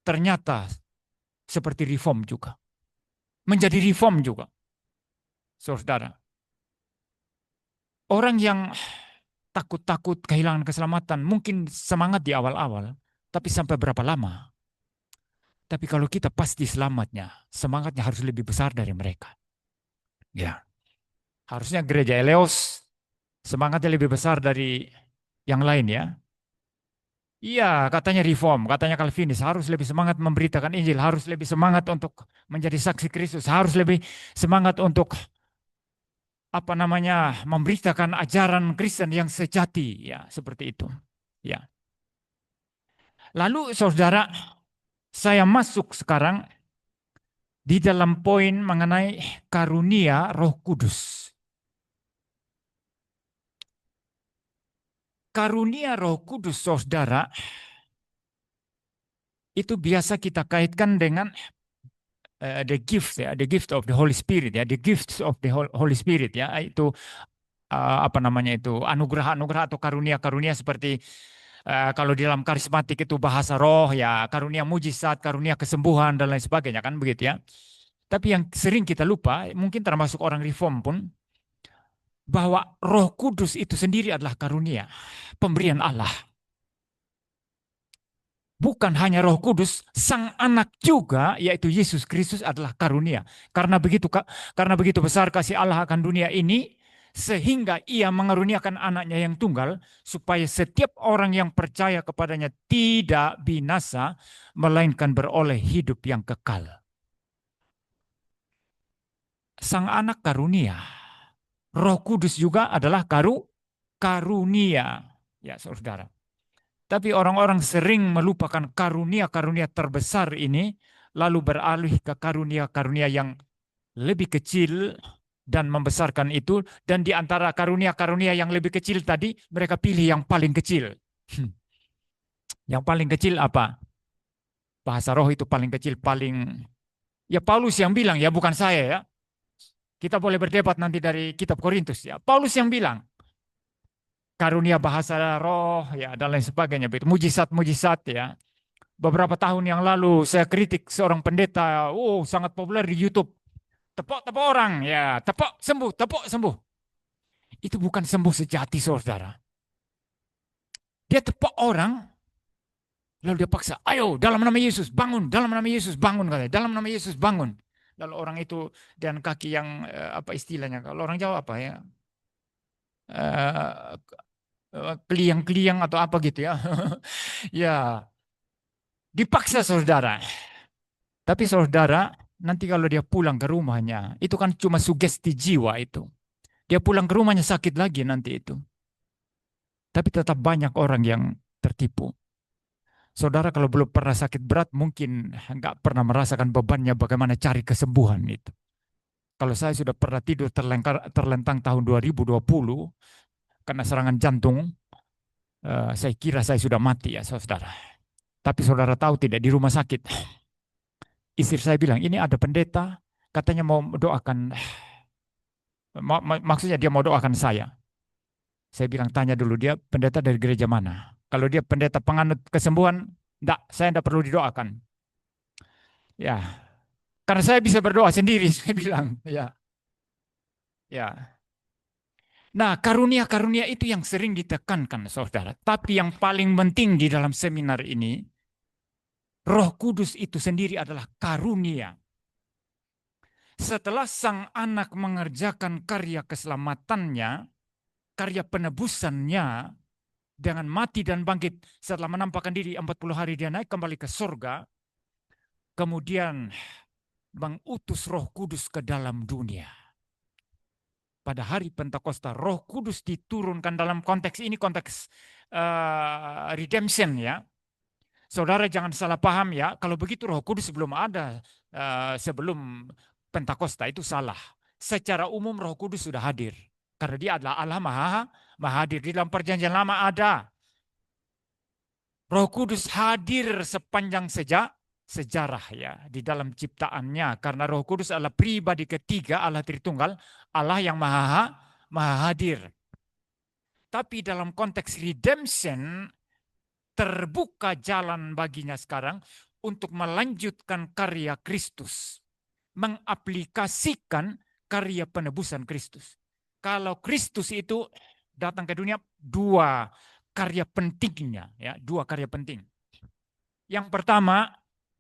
ternyata seperti reform juga. Menjadi reform juga. Saudara. Orang yang takut-takut kehilangan keselamatan mungkin semangat di awal-awal, tapi sampai berapa lama? Tapi kalau kita pasti selamatnya, semangatnya harus lebih besar dari mereka. Ya. Harusnya gereja Eleos semangatnya lebih besar dari yang lain ya. Iya, katanya reform, katanya Calvinis harus lebih semangat memberitakan Injil, harus lebih semangat untuk menjadi saksi Kristus, harus lebih semangat untuk memberitakan ajaran Kristen yang sejati, ya seperti itu. Ya. Lalu saudara, saya masuk sekarang di dalam poin mengenai karunia Roh Kudus. Karunia Roh Kudus, saudara, itu biasa kita kaitkan dengan the gift ya, the gift of the Holy Spirit ya, the gifts of the Holy Spirit ya, itu anugerah-anugerah atau karunia-karunia seperti kalau di dalam karismatik itu bahasa roh ya, karunia mujizat, karunia kesembuhan dan lain sebagainya kan begitu ya. Tapi yang sering kita lupa, mungkin termasuk orang reform pun, bahwa Roh Kudus itu sendiri adalah karunia, pemberian Allah. Bukan hanya Roh Kudus, Sang Anak juga, yaitu Yesus Kristus adalah karunia. Karena begitu besar kasih Allah akan dunia ini, sehingga Ia mengaruniakan anaknya yang tunggal, supaya setiap orang yang percaya kepadanya tidak binasa, melainkan beroleh hidup yang kekal. Sang Anak karunia. Roh Kudus juga adalah karunia. Ya, saudara. Tapi orang-orang sering melupakan karunia-karunia terbesar ini, lalu beralih ke karunia-karunia yang lebih kecil dan membesarkan itu. Dan di antara karunia-karunia yang lebih kecil tadi, mereka pilih yang paling kecil. Yang paling kecil apa? Bahasa roh itu paling kecil, ya Paulus yang bilang ya, bukan saya ya. Kita boleh berdebat nanti dari kitab Korintus ya. Paulus yang bilang karunia bahasa roh ya dan lain sebagainya, begitu. Mujizat-mujizat ya. Beberapa tahun yang lalu saya kritik seorang pendeta, sangat populer di YouTube. Tepuk orang ya, tepuk sembuh. Itu bukan sembuh sejati, saudara. Dia tepuk orang, lalu dia paksa, ayo dalam nama Yesus bangun, dalam nama Yesus bangun, katanya, dalam nama Yesus bangun. Lalu orang itu dengan kaki yang apa istilahnya, kalau orang Jawa apa ya, keliang-keliang atau apa gitu ya. Ya, dipaksa saudara. Tapi saudara, nanti kalau dia pulang ke rumahnya, itu kan cuma sugesti jiwa itu. Dia pulang ke rumahnya sakit lagi nanti itu. Tapi tetap banyak orang yang tertipu. Saudara kalau belum pernah sakit berat, mungkin nggak pernah merasakan bebannya bagaimana cari kesembuhan itu. Kalau saya sudah pernah tidur terlentang tahun 2020, karena serangan jantung, saya kira saya sudah mati ya saudara. Tapi saudara tahu tidak, di rumah sakit, istri saya bilang, ini ada pendeta, katanya mau doakan, maksudnya dia mau doakan saya. Saya bilang, tanya dulu dia pendeta dari gereja mana. Kalau dia pendeta penganut kesembuhan, saya tidak perlu didoakan. Ya, karena saya bisa berdoa sendiri, saya bilang. Ya. Nah, karunia-karunia itu yang sering ditekankan, saudara. Tapi yang paling penting di dalam seminar ini, Roh Kudus itu sendiri adalah karunia. Setelah sang anak mengerjakan karya keselamatannya, karya penebusannya, dengan mati dan bangkit setelah menampakkan diri 40 hari dia naik kembali ke surga, kemudian mengutus Roh Kudus ke dalam dunia. Pada hari Pentakosta, Roh Kudus diturunkan dalam konteks ini, konteks redemption ya. Saudara jangan salah paham ya, kalau begitu Roh Kudus belum ada sebelum Pentakosta, itu salah. Secara umum Roh Kudus sudah hadir. Karena dia adalah Allah Maha hadir. Di dalam perjanjian lama ada. Roh Kudus hadir sepanjang sejarah ya di dalam ciptaannya, karena Roh Kudus adalah pribadi ketiga Allah Tritunggal, Allah yang maha hadir. Tapi dalam konteks redemption terbuka jalan baginya sekarang untuk melanjutkan karya Kristus, mengaplikasikan karya penebusan Kristus. Kalau Kristus itu datang ke dunia, dua karya pentingnya ya, dua karya penting. Yang pertama,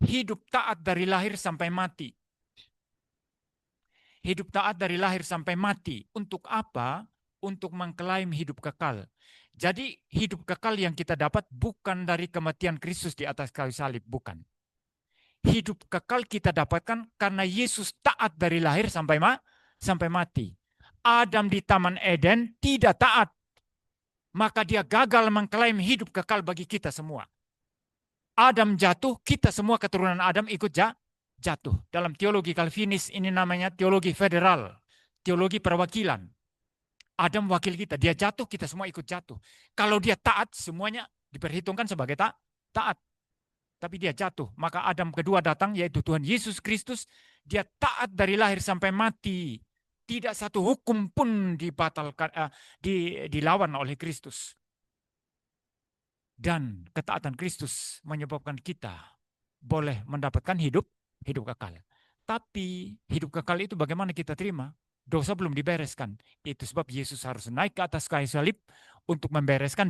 hidup taat dari lahir sampai mati. Hidup taat dari lahir sampai mati. Untuk apa? Untuk mengklaim hidup kekal. Jadi hidup kekal yang kita dapat bukan dari kematian Kristus di atas kayu salib, bukan. Hidup kekal kita dapatkan karena Yesus taat dari lahir sampai mati. Adam di Taman Eden tidak taat. Maka dia gagal mengklaim hidup kekal bagi kita semua. Adam jatuh, kita semua keturunan Adam ikut jatuh. Dalam teologi Calvinis ini namanya teologi federal, teologi perwakilan. Adam wakil kita, dia jatuh, kita semua ikut jatuh. Kalau dia taat, semuanya diperhitungkan sebagai taat. Tapi dia jatuh, maka Adam kedua datang, yaitu Tuhan Yesus Kristus. Dia taat dari lahir sampai mati. Tidak satu hukum pun dibatalkan, dilawan oleh Kristus. Dan ketaatan Kristus menyebabkan kita boleh mendapatkan hidup kekal. Tapi hidup kekal itu bagaimana kita terima? Dosa belum dibereskan. Itu sebab Yesus harus naik ke atas kayu salib untuk membereskan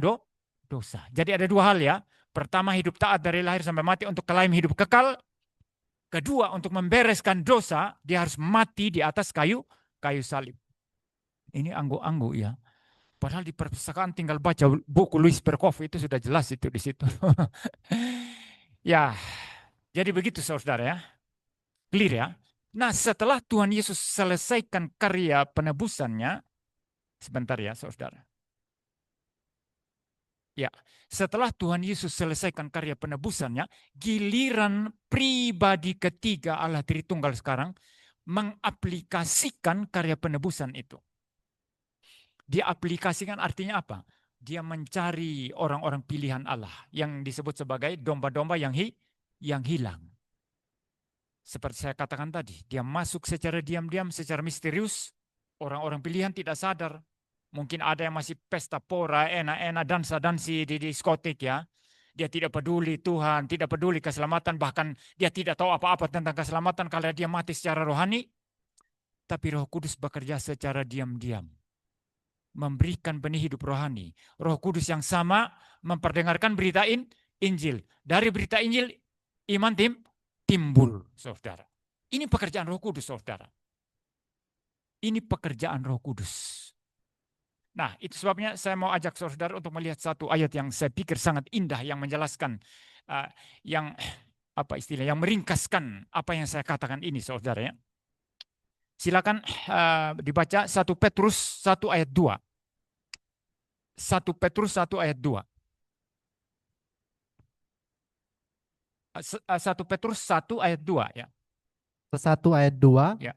dosa. Jadi ada dua hal ya. Pertama, hidup taat dari lahir sampai mati untuk klaim hidup kekal. Kedua, untuk membereskan dosa, dia harus mati di atas kayu salib. Ini anggu-anggu ya. Padahal di perpustakaan tinggal baca buku Louis Berkhof, itu sudah jelas itu di situ. Ya, jadi begitu saudara ya. Clear ya. Nah, setelah Tuhan Yesus selesaikan karya penebusannya, sebentar ya saudara. Ya, setelah Tuhan Yesus selesaikan karya penebusannya, giliran pribadi ketiga Allah Tritunggal sekarang mengaplikasikan karya penebusan itu. Dia aplikasikan artinya apa? Dia mencari orang-orang pilihan Allah yang disebut sebagai domba-domba yang yang hilang. Seperti saya katakan tadi, dia masuk secara diam-diam, secara misterius. Orang-orang pilihan tidak sadar. Mungkin ada yang masih pesta pora, enak-enak, dansa-dansi di diskotik ya. Dia tidak peduli Tuhan, tidak peduli keselamatan, bahkan dia tidak tahu apa-apa tentang keselamatan kalau dia mati secara rohani. Tapi Roh Kudus bekerja secara diam-diam, memberikan benih hidup rohani. Roh Kudus yang sama memperdengarkan berita Injil. Dari berita Injil, iman timbul, saudara. Ini pekerjaan Roh Kudus, saudara. Ini pekerjaan Roh Kudus. Nah, itu sebabnya saya mau ajak saudara untuk melihat satu ayat yang saya pikir sangat indah, yang menjelaskan, yang meringkaskan apa yang saya katakan ini, saudara ya. Silakan dibaca 1 Petrus 1 ayat 2. 1 Petrus 1 ayat 2. 1 Petrus 1 ayat 2 ya. 1 ayat 2, Ya.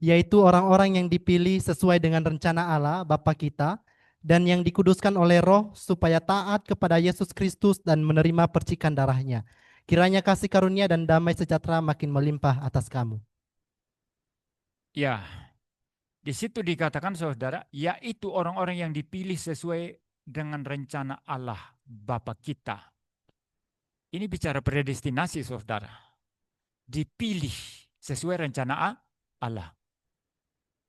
yaitu orang-orang yang dipilih sesuai dengan rencana Allah Bapa kita dan yang dikuduskan oleh Roh supaya taat kepada Yesus Kristus dan menerima percikan darahnya. Kiranya kasih karunia dan damai sejahtera makin melimpah atas kamu. Ya, di situ dikatakan saudara, yaitu orang-orang yang dipilih sesuai dengan rencana Allah Bapa kita. Ini bicara predestinasi saudara. Dipilih sesuai rencana Allah.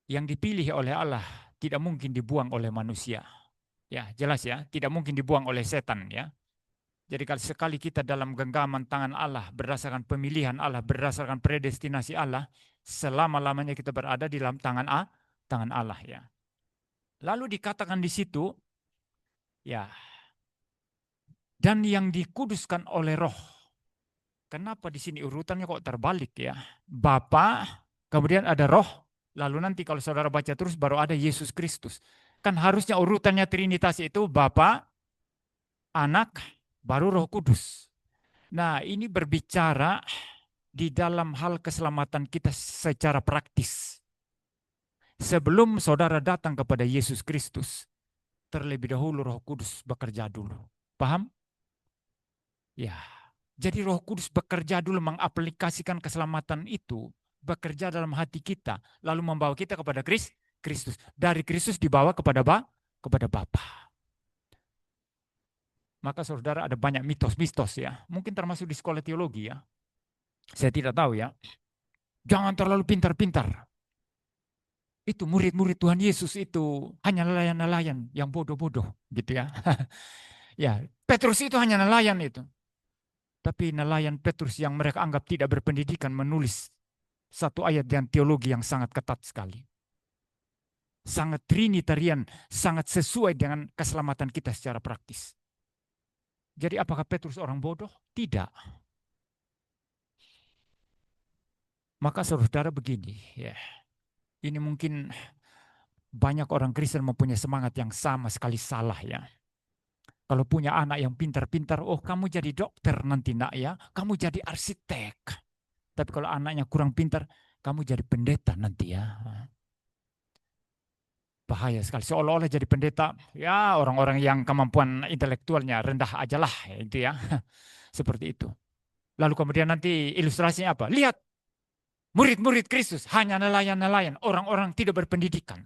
Yang dipilih oleh Allah tidak mungkin dibuang oleh manusia. Ya, jelas ya, tidak mungkin dibuang oleh setan ya. Jadi kalau sekali kita dalam genggaman tangan Allah, berdasarkan pemilihan Allah, berdasarkan predestinasi Allah, selama-lamanya kita berada di dalam tangan Allah ya. Lalu dikatakan di situ, ya, dan yang dikuduskan oleh Roh. Kenapa di sini urutannya kok terbalik ya? Bapa, kemudian ada Roh, lalu nanti kalau saudara baca terus baru ada Yesus Kristus. Kan harusnya urutannya Trinitas itu Bapa, Anak, baru Roh Kudus. Nah, ini berbicara di dalam hal keselamatan kita secara praktis. Sebelum saudara datang kepada Yesus Kristus, terlebih dahulu Roh Kudus bekerja dulu. Paham? Ya. Jadi Roh Kudus bekerja dulu mengaplikasikan keselamatan itu, bekerja dalam hati kita, lalu membawa kita kepada Kristus. Dari Kristus dibawa kepada Bapa. Maka saudara ada banyak mitos-mitos ya. Mungkin termasuk di sekolah teologi ya. Saya tidak tahu ya. Jangan terlalu pintar-pintar. Itu murid-murid Tuhan Yesus itu hanya nelayan-nelayan yang bodoh-bodoh gitu ya. Ya, Petrus itu hanya nelayan itu. Tapi nelayan Petrus yang mereka anggap tidak berpendidikan menulis satu ayat yang teologi yang sangat ketat sekali. Sangat trinitarian, sangat sesuai dengan keselamatan kita secara praktis. Jadi apakah Petrus orang bodoh? Tidak. Maka saudara begini, ya. Ini mungkin banyak orang Kristen mempunyai semangat yang sama sekali salah ya. Kalau punya anak yang pintar-pintar, oh kamu jadi dokter nanti nak ya, kamu jadi arsitek. Tapi kalau anaknya kurang pintar, kamu jadi pendeta nanti ya. Bahaya sekali, seolah-olah jadi pendeta, ya orang-orang yang kemampuan intelektualnya rendah aja lah, itu ya. Seperti itu. Lalu kemudian nanti ilustrasinya apa? Lihat, murid-murid Kristus hanya nelayan-nelayan, orang-orang tidak berpendidikan.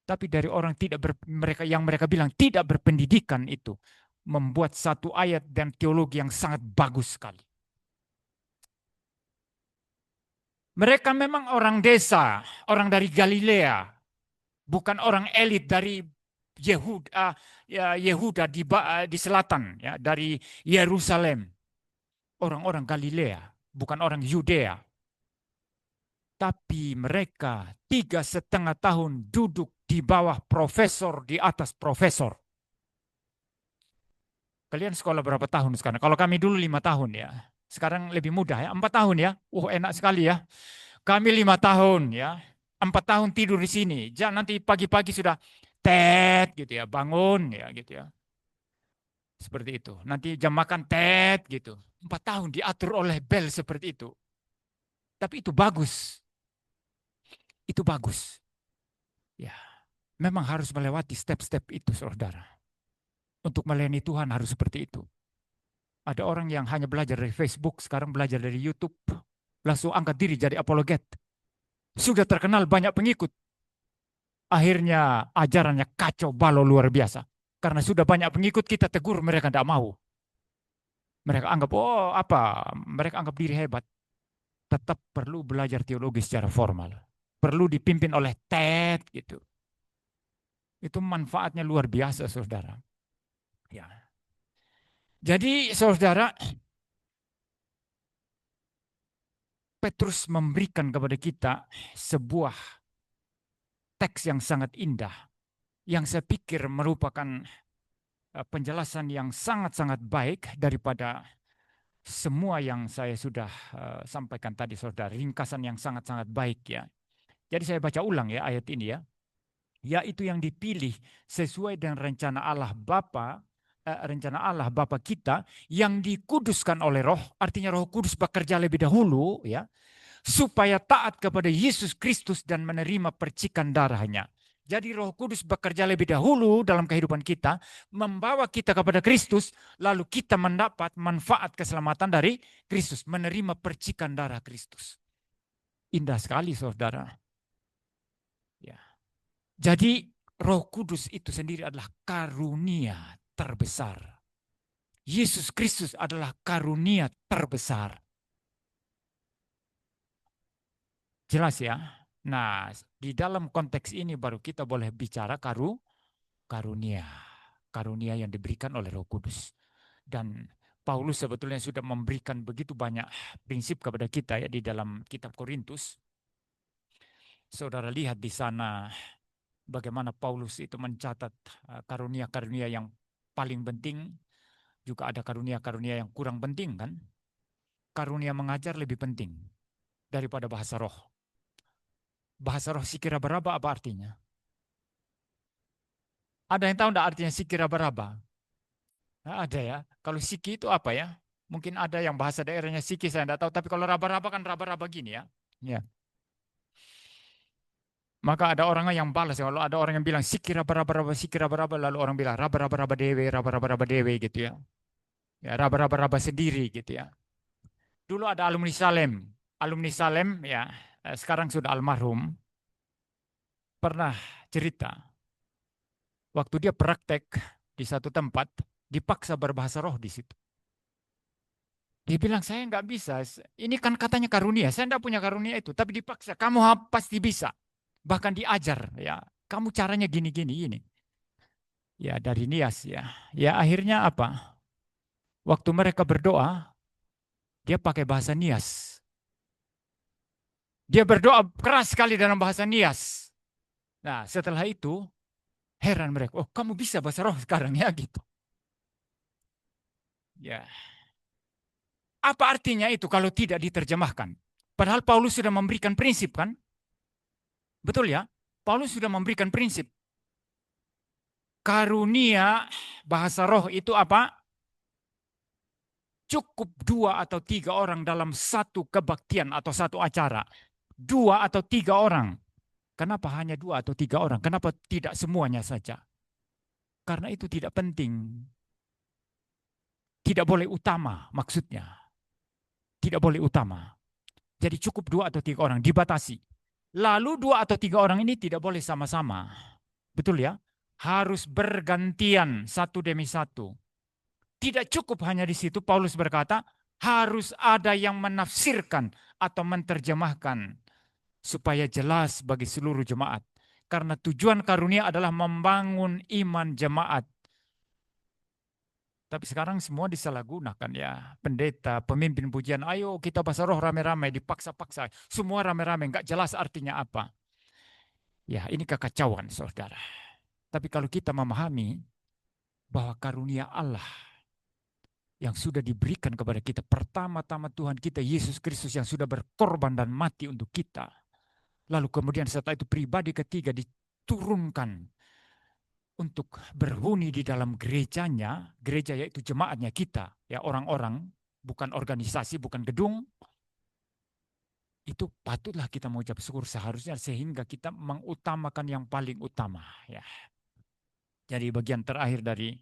Tapi dari orang mereka bilang tidak berpendidikan itu, membuat satu ayat dan teologi yang sangat bagus sekali. Mereka memang orang desa, orang dari Galilea, bukan orang elit dari Yehuda di selatan, ya, dari Yerusalem. Orang-orang Galilea, bukan orang Yudea. Tapi mereka 3,5 tahun duduk di bawah profesor, di atas profesor. Kalian sekolah berapa tahun sekarang? Kalau kami dulu 5 tahun ya. Sekarang lebih mudah ya, 4 tahun ya. Enak sekali ya. Kami 5 tahun ya. 4 tahun tidur di sini. Jangan nanti pagi-pagi sudah gitu ya, bangun ya gitu ya. Seperti itu. Nanti jam makan gitu. 4 tahun diatur oleh bel seperti itu. Tapi itu bagus. Itu bagus. Ya. Memang harus melewati step-step itu, saudara. Untuk melayani Tuhan harus seperti itu. Ada orang yang hanya belajar dari Facebook, sekarang belajar dari YouTube, langsung angkat diri jadi apologet. Sudah terkenal banyak pengikut. Akhirnya ajarannya kacau balau luar biasa. Karena sudah banyak pengikut, kita tegur, mereka tidak mau. Mereka anggap, oh apa, mereka anggap diri hebat. Tetap perlu belajar teologi secara formal. Perlu dipimpin oleh TED gitu. Itu manfaatnya luar biasa, saudara. Ya. Jadi saudara, Petrus memberikan kepada kita sebuah teks yang sangat indah, yang saya pikir merupakan penjelasan yang sangat-sangat baik daripada semua yang saya sudah sampaikan tadi, saudara. Ringkasan yang sangat-sangat baik ya. Jadi saya baca ulang ya ayat ini ya. Yaitu yang dipilih sesuai dengan rencana Allah Bapa kita yang dikuduskan oleh Roh, artinya Roh Kudus bekerja lebih dahulu ya, supaya taat kepada Yesus Kristus dan menerima percikan darahnya. Jadi Roh Kudus bekerja lebih dahulu dalam kehidupan kita, membawa kita kepada Kristus, lalu kita mendapat manfaat keselamatan dari Kristus, menerima percikan darah Kristus. Indah sekali saudara. Ya. Jadi Roh Kudus itu sendiri adalah karunia terbesar. Yesus Kristus adalah karunia terbesar. Jelas ya? Nah, di dalam konteks ini baru kita boleh bicara karunia. Karunia yang diberikan oleh Roh Kudus. Dan Paulus sebetulnya sudah memberikan begitu banyak prinsip kepada kita ya di dalam kitab Korintus. Saudara lihat di sana bagaimana Paulus itu mencatat karunia-karunia yang paling penting, juga ada karunia-karunia yang kurang penting kan. Karunia mengajar lebih penting daripada bahasa roh. Bahasa roh sikira baraba apa artinya? Ada yang tahu enggak artinya sikira baraba? Nah, ada ya. Kalau siki itu apa ya? Mungkin ada yang bahasa daerahnya siki saya enggak tahu, tapi kalau raba-raba kan raba-raba gini ya. Ya. Maka ada orang yang balas, kalau ada orang yang bilang sikira baraba, lalu orang bilang raba-raba dewe gitu ya. Ya, raba-raba sendiri gitu ya. Dulu ada alumni Salem ya, sekarang sudah almarhum. Pernah cerita waktu dia praktek di satu tempat, dipaksa berbahasa roh di situ. Dia bilang, saya nggak bisa, ini kan katanya karunia, saya nggak punya karunia itu, tapi dipaksa, kamu pasti bisa. Bahkan diajar, ya, kamu caranya gini. Ya dari Nias ya. Ya akhirnya apa? Waktu mereka berdoa, dia pakai bahasa Nias. Dia berdoa keras sekali dalam bahasa Nias. Nah setelah itu, heran mereka, oh kamu bisa bahasa roh sekarang ya gitu. Ya. Apa artinya itu kalau tidak diterjemahkan? Padahal Paulus sudah memberikan prinsip kan? Betul ya? Paulus sudah memberikan prinsip. Karunia bahasa roh itu apa? Cukup 2 atau 3 orang dalam satu kebaktian atau satu acara. 2 atau 3 orang. Kenapa hanya 2 atau 3 orang? Kenapa tidak semuanya saja? Karena itu tidak penting. Tidak boleh utama maksudnya. Tidak boleh utama. Jadi cukup 2 atau 3 orang, dibatasi. Lalu 2 atau 3 orang ini tidak boleh sama-sama. Betul ya? Harus bergantian satu demi satu. Tidak cukup hanya di situ, Paulus berkata, harus ada yang menafsirkan atau menerjemahkan supaya jelas bagi seluruh jemaat. Karena tujuan karunia adalah membangun iman jemaat. Tapi sekarang semua disalahgunakan ya. Pendeta, pemimpin pujian, ayo kita bahasa roh rame-rame, dipaksa-paksa. Semua rame-rame, enggak jelas artinya apa. Ya ini kekacauan saudara. Tapi kalau kita memahami bahwa karunia Allah yang sudah diberikan kepada kita, pertama-tama Tuhan kita Yesus Kristus yang sudah berkorban dan mati untuk kita. Lalu kemudian setelah itu pribadi ketiga diturunkan untuk berhuni di dalam gerejanya, gereja yaitu jemaatnya kita, ya orang-orang, bukan organisasi, bukan gedung. Itu patutlah kita mengucap syukur seharusnya sehingga kita mengutamakan yang paling utama. Ya. Jadi bagian terakhir dari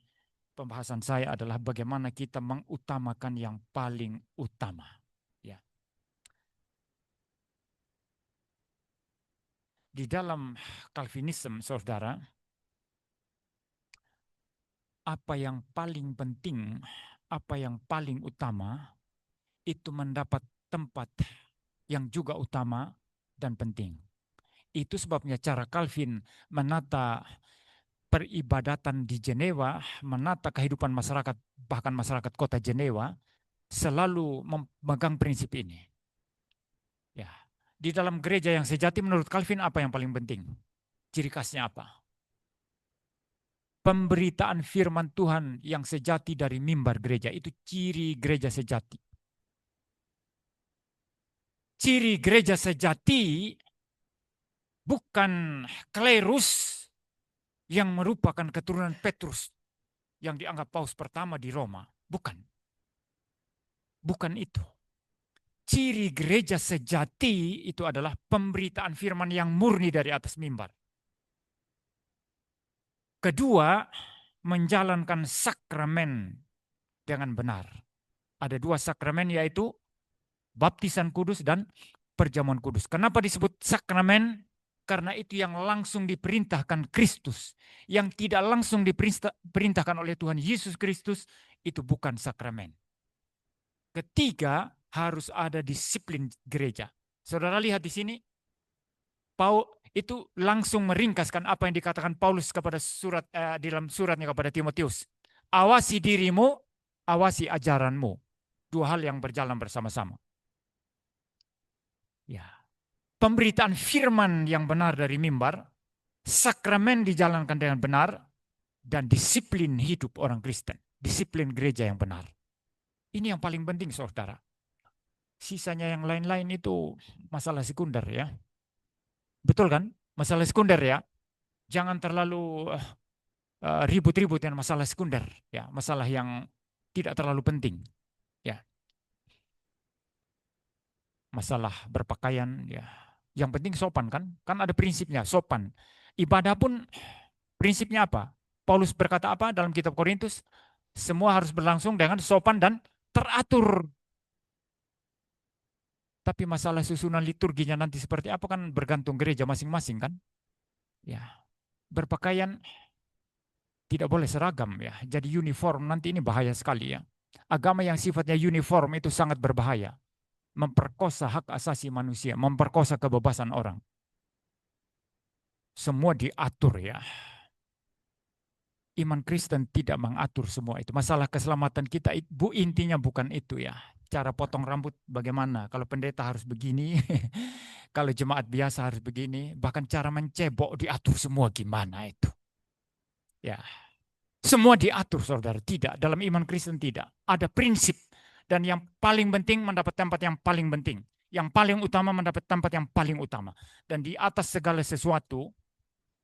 pembahasan saya adalah bagaimana kita mengutamakan yang paling utama. Ya. Di dalam Calvinism, saudara, apa yang paling penting, apa yang paling utama, itu mendapat tempat yang juga utama dan penting. Itu sebabnya cara Calvin menata peribadatan di Jenewa, menata kehidupan masyarakat, bahkan masyarakat kota Jenewa, selalu memegang prinsip ini. Ya. Di dalam gereja yang sejati menurut Calvin apa yang paling penting? Ciri khasnya apa? Pemberitaan firman Tuhan yang sejati dari mimbar gereja, itu ciri gereja sejati. Ciri gereja sejati bukan klerus yang merupakan keturunan Petrus yang dianggap paus pertama di Roma. Bukan. Bukan itu. Ciri gereja sejati itu adalah pemberitaan firman yang murni dari atas mimbar. Kedua, menjalankan sakramen dengan benar. Ada 2 sakramen, yaitu baptisan kudus dan perjamuan kudus. Kenapa disebut sakramen? Karena itu yang langsung diperintahkan Kristus. Yang tidak langsung diperintahkan oleh Tuhan Yesus Kristus, itu bukan sakramen. Ketiga, harus ada disiplin gereja. Saudara lihat di sini, Paul itu langsung meringkaskan apa yang dikatakan Paulus kepada dalam suratnya kepada Timotius. Awasi dirimu, awasi ajaranmu. 2 hal yang berjalan bersama-sama. Ya. Pemberitaan firman yang benar dari mimbar, sakramen dijalankan dengan benar, dan disiplin hidup orang Kristen, disiplin gereja yang benar. Ini yang paling penting, saudara. Sisanya yang lain-lain itu masalah sekunder, ya. Betul kan? Masalah sekunder, ya. Jangan terlalu ribut-ribut dengan masalah sekunder, ya. Masalah yang tidak terlalu penting, ya. Masalah berpakaian, ya. Yang penting sopan, kan? Kan ada prinsipnya, sopan. Ibadah pun prinsipnya apa? Paulus berkata apa dalam kitab Korintus? Semua harus berlangsung dengan sopan dan teratur. Tapi masalah susunan liturginya nanti seperti apa kan bergantung gereja masing-masing, kan? Ya. Berpakaian tidak boleh seragam, ya. Jadi uniform nanti ini bahaya sekali, ya. Agama yang sifatnya uniform itu sangat berbahaya. Memperkosa hak asasi manusia, memperkosa kebebasan orang. Semua diatur, ya. Iman Kristen tidak mengatur semua itu. Masalah keselamatan kita, intinya bukan itu, ya. Cara potong rambut bagaimana? Kalau pendeta harus begini, kalau jemaat biasa harus begini, bahkan cara mencebok diatur semua gimana itu. Ya. Semua diatur, saudara. Tidak, dalam iman Kristen tidak. Ada prinsip. Dan yang paling penting mendapat tempat yang paling penting. Yang paling utama mendapat tempat yang paling utama. Dan di atas segala sesuatu,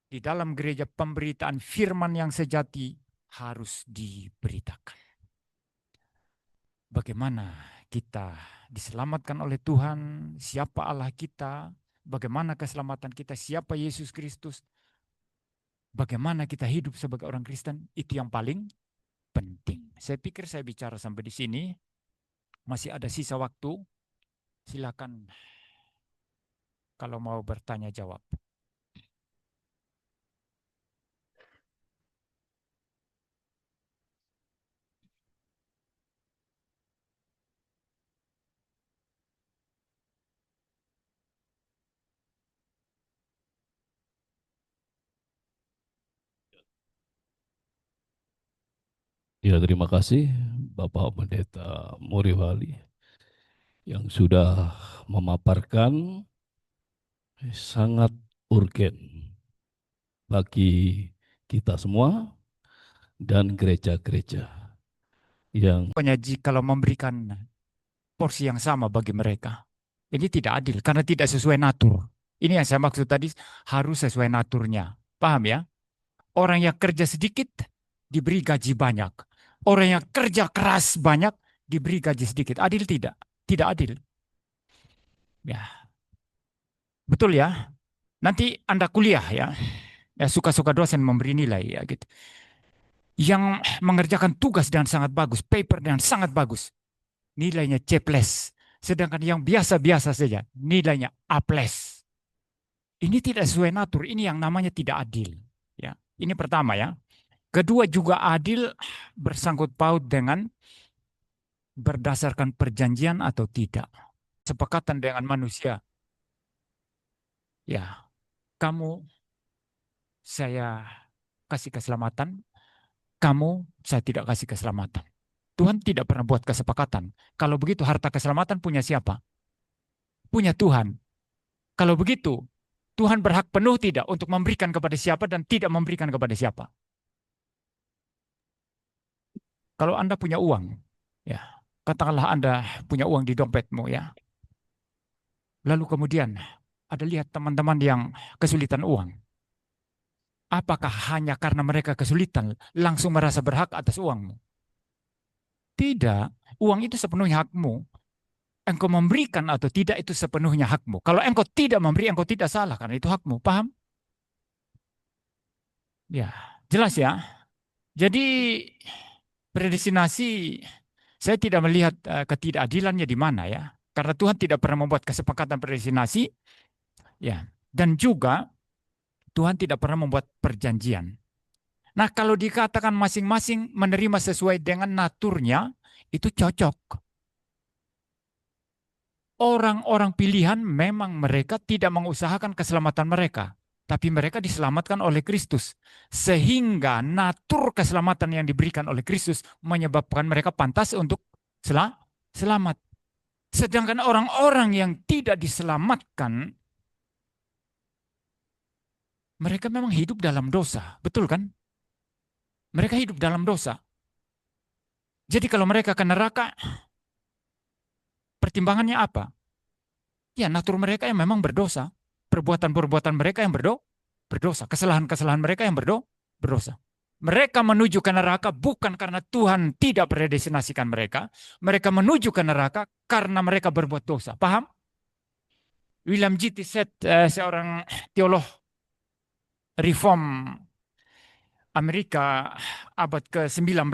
di dalam gereja pemberitaan firman yang sejati harus diberitakan. Bagaimana kita diselamatkan oleh Tuhan, siapa Allah kita, bagaimana keselamatan kita, siapa Yesus Kristus, bagaimana kita hidup sebagai orang Kristen, itu yang paling penting. Saya pikir saya bicara sampai di sini, masih ada sisa waktu, silakan kalau mau bertanya jawab. Ya, terima kasih Bapak Pendeta Muriwali yang sudah memaparkan sangat urgen bagi kita semua dan gereja-gereja yang Penyaji kalau memberikan porsi yang sama bagi mereka, ini tidak adil karena tidak sesuai natur. Ini yang saya maksud tadi, harus sesuai naturnya. Paham, ya? Orang yang kerja sedikit diberi gaji banyak. Orang yang kerja keras banyak diberi gaji sedikit. Adil tidak? Tidak adil. Ya. Betul, ya? Nanti Anda kuliah, ya. Ya, suka-suka dosen memberi nilai, ya gitu. yang mengerjakan tugas dengan sangat bagus, paper dengan sangat bagus, nilainya C+. Sedangkan yang biasa-biasa saja, nilainya A+. Ini tidak sesuai natur, ini yang namanya tidak adil. Ya, ini pertama ya. Kedua juga adil bersangkut paut dengan berdasarkan perjanjian atau tidak. Sepakatan dengan manusia. Ya, kamu saya kasih keselamatan, kamu saya tidak kasih keselamatan. Tuhan tidak pernah buat kesepakatan. Kalau begitu harta keselamatan punya siapa? Punya Tuhan. Kalau begitu, Tuhan berhak penuh tidak untuk memberikan kepada siapa dan tidak memberikan kepada siapa. Kalau Anda punya uang, ya, katakanlah Anda punya uang di dompetmu, ya. Lalu kemudian ada lihat teman-teman yang kesulitan uang. Apakah hanya karena mereka kesulitan langsung merasa berhak atas uangmu? Tidak, uang itu sepenuhnya hakmu. Engkau memberikan atau tidak itu sepenuhnya hakmu. Kalau engkau tidak memberi, engkau tidak salah karena itu hakmu. Paham? Ya, jelas ya. Jadi predestinasi saya tidak melihat ketidakadilannya di mana ya. Karena Tuhan tidak pernah membuat kesepakatan predestinasi, ya. Dan juga Tuhan tidak pernah membuat perjanjian. Nah, kalau dikatakan masing-masing menerima sesuai dengan naturnya, itu cocok. Orang-orang pilihan memang mereka tidak mengusahakan keselamatan mereka, tapi mereka diselamatkan oleh Kristus. Sehingga natur keselamatan yang diberikan oleh Kristus menyebabkan mereka pantas untuk selamat. Sedangkan orang-orang yang tidak diselamatkan, mereka memang hidup dalam dosa. Betul kan? Mereka hidup dalam dosa. Jadi kalau mereka ke neraka, pertimbangannya apa? Ya, natur mereka yang memang berdosa. Perbuatan-perbuatan mereka yang berdosa. Kesalahan-kesalahan mereka yang berdosa. Mereka menuju ke neraka bukan karena Tuhan tidak predestinasikan mereka. Mereka menuju ke neraka karena mereka berbuat dosa. Paham? William G. Tisset, seorang teolog reform Amerika abad ke-19,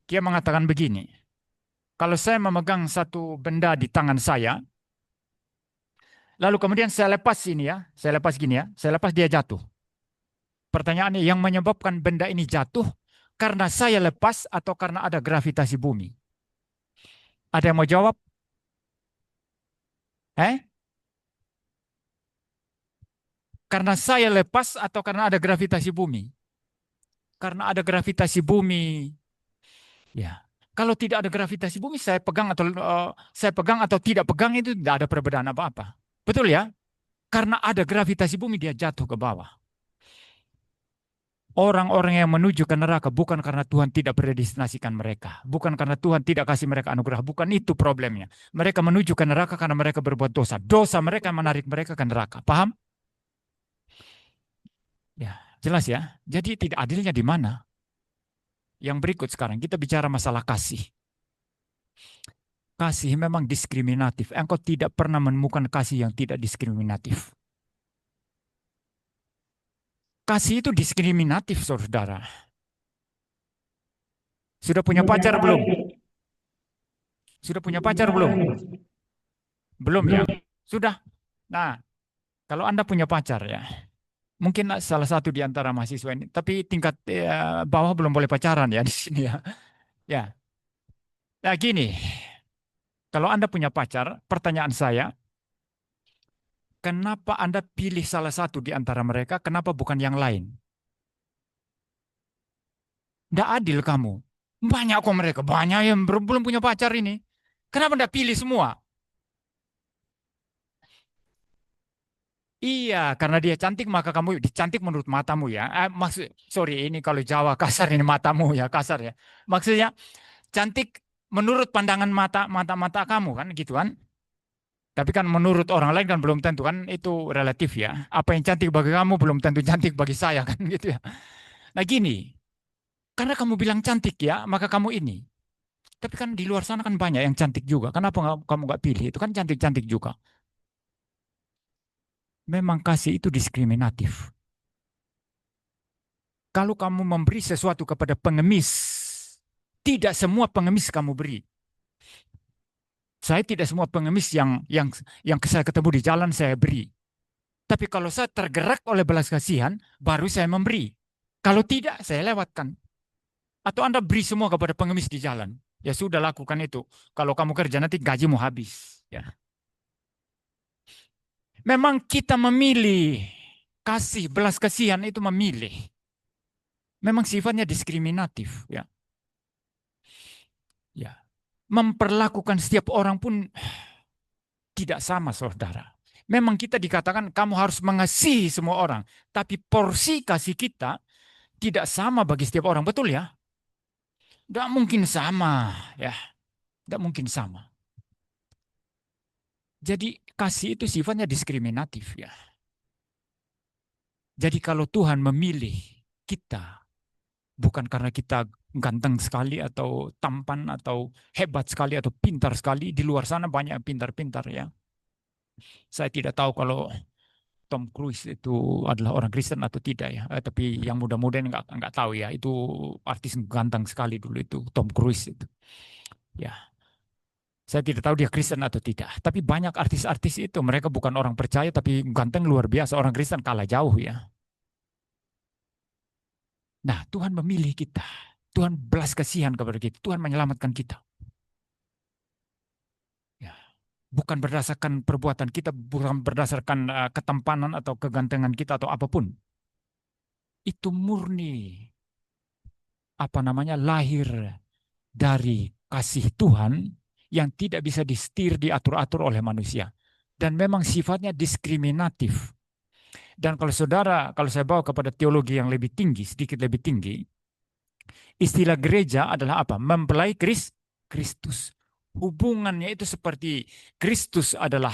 dia mengatakan begini, kalau saya memegang satu benda di tangan saya, lalu kemudian saya lepas ini ya, saya lepas gini ya, saya lepas dia jatuh. Pertanyaannya, yang menyebabkan benda ini jatuh karena saya lepas atau karena ada gravitasi bumi? Ada yang mau jawab? Karena saya lepas atau karena ada gravitasi bumi? Karena ada gravitasi bumi. Ya. Kalau tidak ada gravitasi bumi, saya pegang atau tidak pegang itu tidak ada perbedaan apa-apa. Betul ya? Karena ada gravitasi bumi dia jatuh ke bawah. Orang-orang yang menuju ke neraka bukan karena Tuhan tidak predestinasikan mereka. Bukan karena Tuhan tidak kasih mereka anugerah. Bukan itu problemnya. Mereka menuju ke neraka karena mereka berbuat dosa. Dosa mereka menarik mereka ke neraka. Paham? Ya, jelas ya. Jadi tidak adilnya di mana? Yang berikut sekarang kita bicara masalah kasih. Kasih memang diskriminatif. Engkau tidak pernah menemukan kasih yang tidak diskriminatif. Kasih itu diskriminatif, saudara. Sudah punya pacar belum? Sudah punya pacar belum? Belum ya? Sudah. Nah, kalau Anda punya pacar ya, mungkin salah satu di antara mahasiswa ini, tapi tingkat bawah belum boleh pacaran ya di sini ya. Ya. Nah, gini. Kalau Anda punya pacar, pertanyaan saya, kenapa Anda pilih salah satu di antara mereka, kenapa bukan yang lain? Tidak adil kamu. Banyak kok mereka, banyak yang belum punya pacar ini. Kenapa tidak pilih semua? Iya, karena dia cantik maka kamu cantik menurut matamu ya. Sorry, ini kalau Jawa kasar ini matamu ya, kasar ya. Maksudnya cantik menurut pandangan mata kamu kan gitu kan. Tapi kan menurut orang lain kan belum tentu kan, itu relatif ya. Apa yang cantik bagi kamu belum tentu cantik bagi saya kan gitu ya. Nah gini, karena kamu bilang cantik ya, maka kamu ini. Tapi kan di luar sana kan banyak yang cantik juga. Kenapa kamu nggak pilih? Itu kan cantik-cantik juga. Memang kasih itu diskriminatif. Kalau kamu memberi sesuatu kepada pengemis, tidak semua pengemis kamu beri. Saya tidak semua pengemis yang saya ketemu di jalan saya beri. Tapi kalau saya tergerak oleh belas kasihan, baru saya memberi. Kalau tidak, saya lewatkan. Atau Anda beri semua kepada pengemis di jalan. Ya sudah, lakukan itu. Kalau kamu kerja nanti gajimu habis. Ya. Memang kita memilih kasih, belas kasihan itu memilih. Memang sifatnya diskriminatif. Ya. Ya. Memperlakukan setiap orang pun tidak sama, saudara. Memang kita dikatakan kamu harus mengasihi semua orang. Tapi porsi kasih kita tidak sama bagi setiap orang. Betul ya? Tidak mungkin sama. Ya, tidak mungkin sama. Jadi kasih itu sifatnya diskriminatif. Ya. Jadi kalau Tuhan memilih kita, bukan karena kita ganteng sekali atau tampan atau hebat sekali atau pintar sekali. Di luar sana banyak pintar-pintar ya. Saya tidak tahu kalau Tom Cruise itu adalah orang Kristen atau tidak ya. Tapi yang muda-muda nggak tahu ya. Itu artis ganteng sekali dulu itu Tom Cruise itu. Ya, saya tidak tahu dia Kristen atau tidak. Tapi banyak artis-artis itu mereka bukan orang percaya tapi ganteng luar biasa. Orang Kristen kalah jauh ya. Nah, Tuhan memilih kita. Tuhan belas kasihan kepada kita. Tuhan menyelamatkan kita. Ya. Bukan berdasarkan perbuatan kita, bukan berdasarkan ketampanan atau kegantengan kita atau apapun. Itu murni lahir dari kasih Tuhan yang tidak bisa disetir, diatur-atur oleh manusia. Dan memang sifatnya diskriminatif. Dan kalau saya bawa kepada teologi yang lebih tinggi, sedikit lebih tinggi, istilah gereja adalah apa? Mempelai Kristus. Hubungannya itu seperti Kristus adalah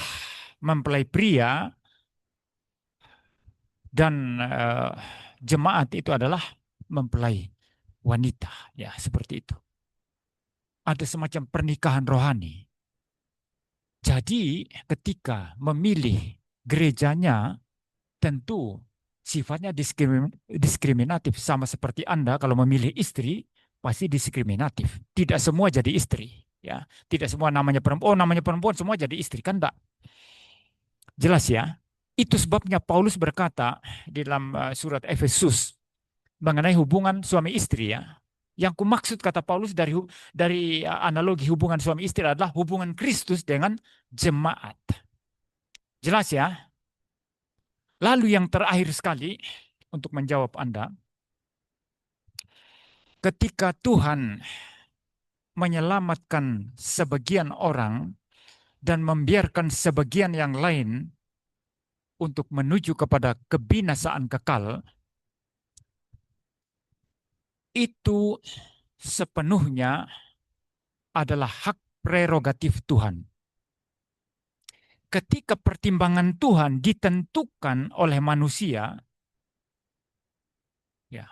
mempelai pria dan jemaat itu adalah mempelai wanita. Ya, seperti itu. Ada semacam pernikahan rohani. Jadi ketika memilih gerejanya, tentu sifatnya diskriminatif. Sama seperti Anda kalau memilih istri, pasti diskriminatif. Tidak semua jadi istri. Ya, tidak semua namanya perempuan semua jadi istri. Kan enggak? Jelas ya? Itu sebabnya Paulus berkata di dalam surat Efesus mengenai hubungan suami istri ya. Yang kumaksud kata Paulus dari analogi hubungan suami istri adalah hubungan Kristus dengan jemaat. Jelas ya? Lalu yang terakhir sekali untuk menjawab Anda, ketika Tuhan menyelamatkan sebagian orang dan membiarkan sebagian yang lain untuk menuju kepada kebinasaan kekal, itu sepenuhnya adalah hak prerogatif Tuhan. Ketika pertimbangan Tuhan ditentukan oleh manusia, ya,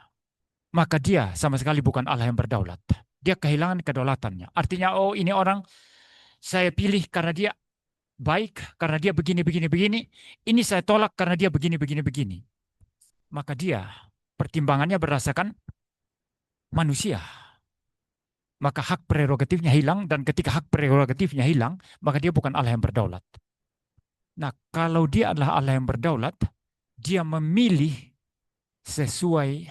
maka dia sama sekali bukan Allah yang berdaulat. Dia kehilangan kedaulatannya. Artinya, oh ini orang saya pilih karena dia baik, karena dia begini. Ini saya tolak karena dia begini. Maka dia pertimbangannya berdasarkan manusia. Maka hak prerogatifnya hilang, dan ketika hak prerogatifnya hilang, maka dia bukan Allah yang berdaulat. Nah, kalau dia adalah Allah yang berdaulat, dia memilih sesuai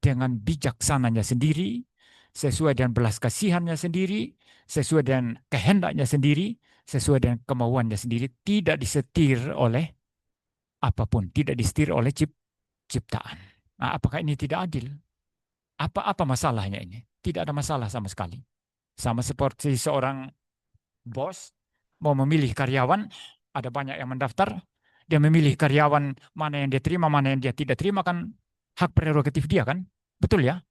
dengan bijaksananya sendiri, sesuai dengan belas kasihannya sendiri, sesuai dengan kehendaknya sendiri, sesuai dengan kemauannya sendiri, tidak disetir oleh apapun, tidak disetir oleh ciptaan. Nah, apakah ini tidak adil? Apa masalahnya ini? Tidak ada masalah sama sekali. Sama seperti seorang bos mau memilih karyawan, ada banyak yang mendaftar, dia memilih karyawan mana yang dia terima, mana yang dia tidak terima, kan hak prerogatif dia kan? Betul ya?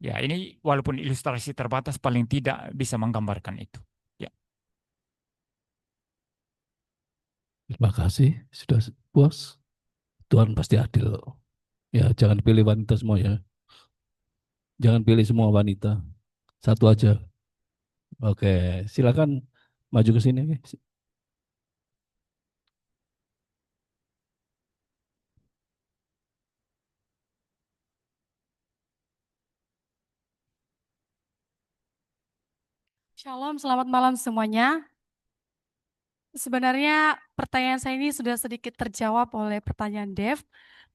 Ya, ini walaupun ilustrasi terbatas paling tidak bisa menggambarkan itu. Ya. Terima kasih, sudah puas. Tuhan pasti adil. Ya, jangan pilih wanita semua ya. Jangan pilih semua wanita. Satu aja. Oke, silakan maju ke sini. Shalom, selamat malam semuanya. Sebenarnya pertanyaan saya ini sudah sedikit terjawab oleh pertanyaan Dev,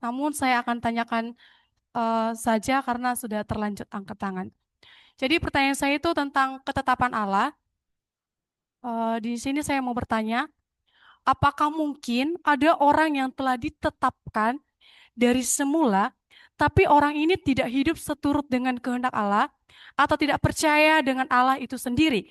namun saya akan tanyakan saja karena sudah terlanjut angkat tangan. Jadi pertanyaan saya itu tentang ketetapan Allah. Di sini saya mau bertanya, apakah mungkin ada orang yang telah ditetapkan dari semula, tapi orang ini tidak hidup seturut dengan kehendak Allah, atau tidak percaya dengan Allah itu sendiri?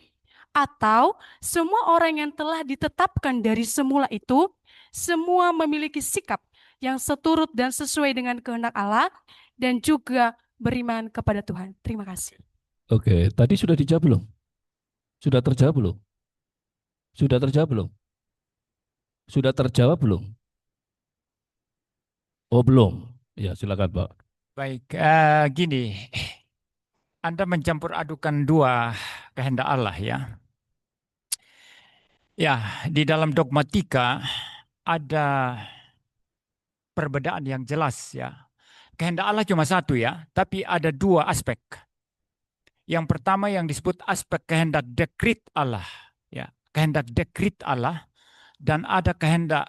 Atau semua orang yang telah ditetapkan dari semula itu, semua memiliki sikap yang seturut dan sesuai dengan kehendak Allah, dan juga beriman kepada Tuhan. Terima kasih. Oke, tadi sudah dijawab belum? Sudah terjawab belum? Sudah terjawab belum? Sudah terjawab belum? Oh, belum. Ya, silakan, Pak. Baik, gini, Anda mencampur adukan dua kehendak Allah ya. Ya, di dalam dogmatika ada perbedaan yang jelas ya. Kehendak Allah cuma satu ya, tapi ada dua aspek. Yang pertama yang disebut aspek kehendak dekrit Allah ya, kehendak dekrit Allah, dan ada kehendak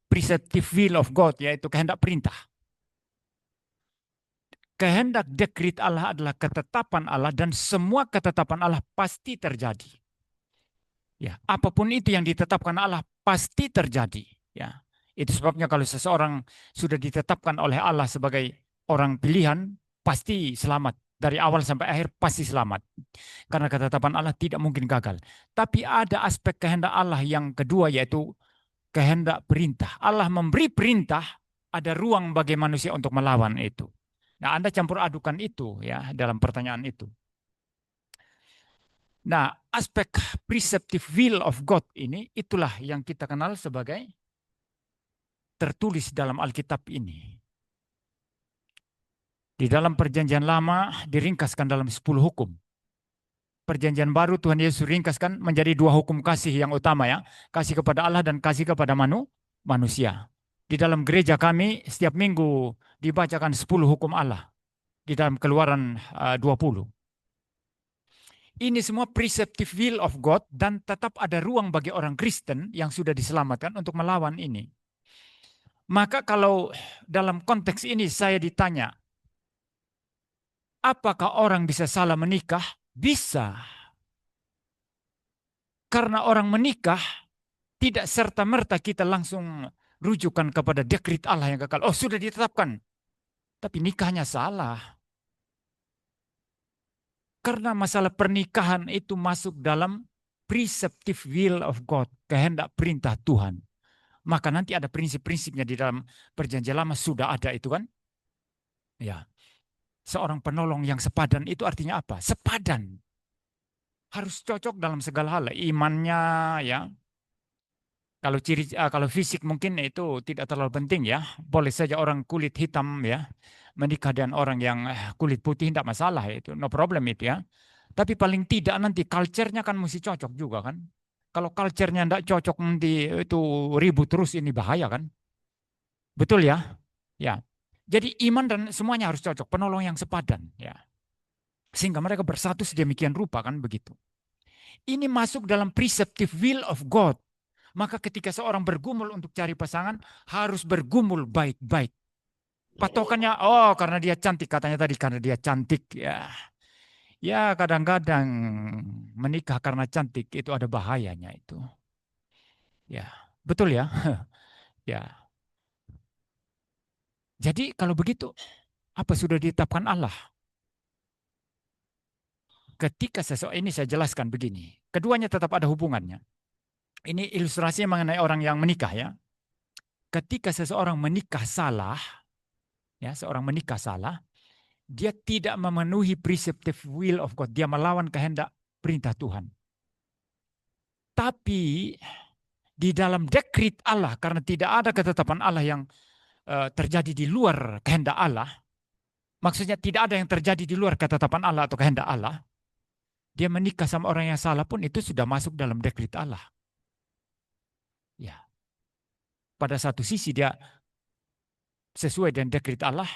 preceptive will of God, yaitu kehendak perintah. Kehendak dekrit Allah adalah ketetapan Allah, dan semua ketetapan Allah pasti terjadi. Ya, apapun itu yang ditetapkan Allah pasti terjadi. Ya, itu sebabnya kalau seseorang sudah ditetapkan oleh Allah sebagai orang pilihan, pasti selamat. Dari awal sampai akhir pasti selamat. Karena ketetapan Allah tidak mungkin gagal. Tapi ada aspek kehendak Allah yang kedua, yaitu kehendak perintah. Allah memberi perintah, ada ruang bagi manusia untuk melawan itu. Nah, Anda campur adukan itu ya dalam pertanyaan itu. Nah, aspek preceptive will of God ini, itulah yang kita kenal sebagai tertulis dalam Alkitab ini. Di dalam perjanjian lama diringkaskan dalam 10 hukum. Perjanjian baru Tuhan Yesus ringkaskan menjadi 2 hukum kasih yang utama ya. Kasih kepada Allah dan kasih kepada manusia. Di dalam gereja kami setiap minggu dibacakan 10 hukum Allah. Di dalam Keluaran 20. Ini semua preceptive will of God, dan tetap ada ruang bagi orang Kristen yang sudah diselamatkan untuk melawan ini. Maka kalau dalam konteks ini saya ditanya, apakah orang bisa salah menikah? Bisa. Karena orang menikah tidak serta-merta kita langsung rujukan kepada dekrit Allah yang kekal. Oh, sudah ditetapkan. Tapi nikahnya salah. Karena masalah pernikahan itu masuk dalam preceptive will of God, kehendak perintah Tuhan. Maka nanti ada prinsip-prinsipnya di dalam perjanjian lama sudah ada itu kan. Ya. Seorang penolong yang sepadan itu artinya apa? Sepadan. Harus cocok dalam segala hal, imannya ya. Kalau fisik mungkin itu tidak terlalu penting ya. Boleh saja orang kulit hitam ya menikah dengan orang yang kulit putih, tidak masalah itu, no problem itu ya. Tapi paling tidak nanti culture-nya kan mesti cocok juga kan. Kalau culture-nya tidak cocok nanti itu ribut terus, ini bahaya kan. Betul ya? Ya. Jadi iman dan semuanya harus cocok, penolong yang sepadan ya. Sehingga mereka bersatu sedemikian rupa kan begitu. Ini masuk dalam preceptive will of God. Maka ketika seorang bergumul untuk cari pasangan, harus bergumul baik-baik. Patokannya, oh karena dia cantik, katanya tadi karena dia cantik. Ya kadang-kadang menikah karena cantik itu ada bahayanya itu. Ya, betul ya? Ya. Jadi kalau begitu, apa sudah ditetapkan Allah? Ketika seseorang, ini saya jelaskan begini. Keduanya tetap ada hubungannya. Ini ilustrasi mengenai orang yang menikah ya. Ketika seseorang menikah salah, ya seorang menikah salah, dia tidak memenuhi preceptive will of God. Dia melawan kehendak perintah Tuhan. Tapi di dalam dekrit Allah, karena tidak ada ketetapan Allah yang terjadi di luar kehendak Allah, maksudnya tidak ada yang terjadi di luar ketetapan Allah atau kehendak Allah, dia menikah sama orang yang salah pun itu sudah masuk dalam dekrit Allah. Ya. Pada satu sisi dia sesuai dengan dekrit Allah,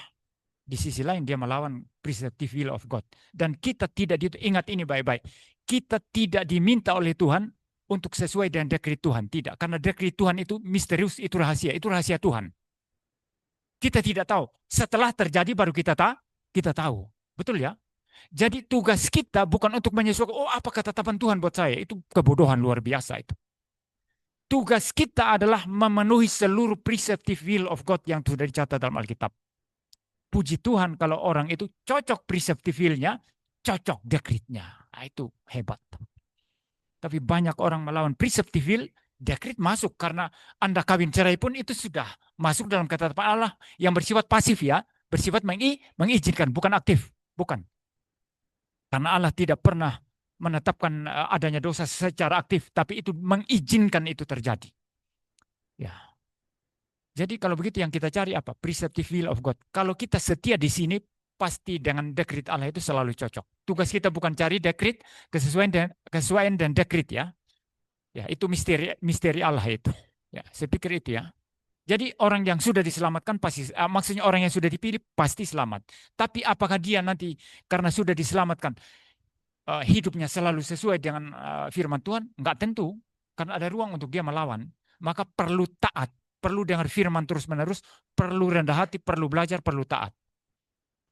Di sisi lain dia melawan preceptive will of God. Dan kita tidak ingat ini baik-baik. Kita tidak diminta oleh Tuhan untuk sesuai dengan dekret Tuhan. Tidak. Karena dekret Tuhan itu misterius, itu rahasia. Itu rahasia Tuhan. Kita tidak tahu. Setelah terjadi baru kita tahu. Betul ya? Jadi tugas kita bukan untuk menyesuaikan, oh apa ketetapan Tuhan buat saya. Itu kebodohan luar biasa itu. Tugas kita adalah memenuhi seluruh preceptive will of God yang sudah dicatat dalam Alkitab. Puji Tuhan kalau orang itu cocok preceptive will-nya, cocok dekretnya. Nah, itu hebat. Tapi banyak orang melawan preceptive will, dekret masuk karena Anda kawin cerai pun itu sudah masuk dalam ketetapan Allah yang bersifat pasif ya, bersifat mengizinkan, bukan aktif, bukan. Karena Allah tidak pernah menetapkan adanya dosa secara aktif, tapi itu mengizinkan itu terjadi. Ya. Jadi kalau begitu yang kita cari apa? Preceptive will of God. Kalau kita setia di sini, pasti dengan dekret Allah itu selalu cocok. Tugas kita bukan cari dekret, kesesuaian dan dekret ya. Ya, itu misteri Allah itu. Ya, saya pikir itu ya. Jadi orang yang sudah diselamatkan pasti, maksudnya orang yang sudah dipilih pasti selamat. Tapi apakah dia nanti karena sudah diselamatkan hidupnya selalu sesuai dengan firman Tuhan? Enggak tentu, karena ada ruang untuk dia melawan. Maka perlu taat. Perlu dengar firman terus-menerus, perlu rendah hati, perlu belajar, perlu taat.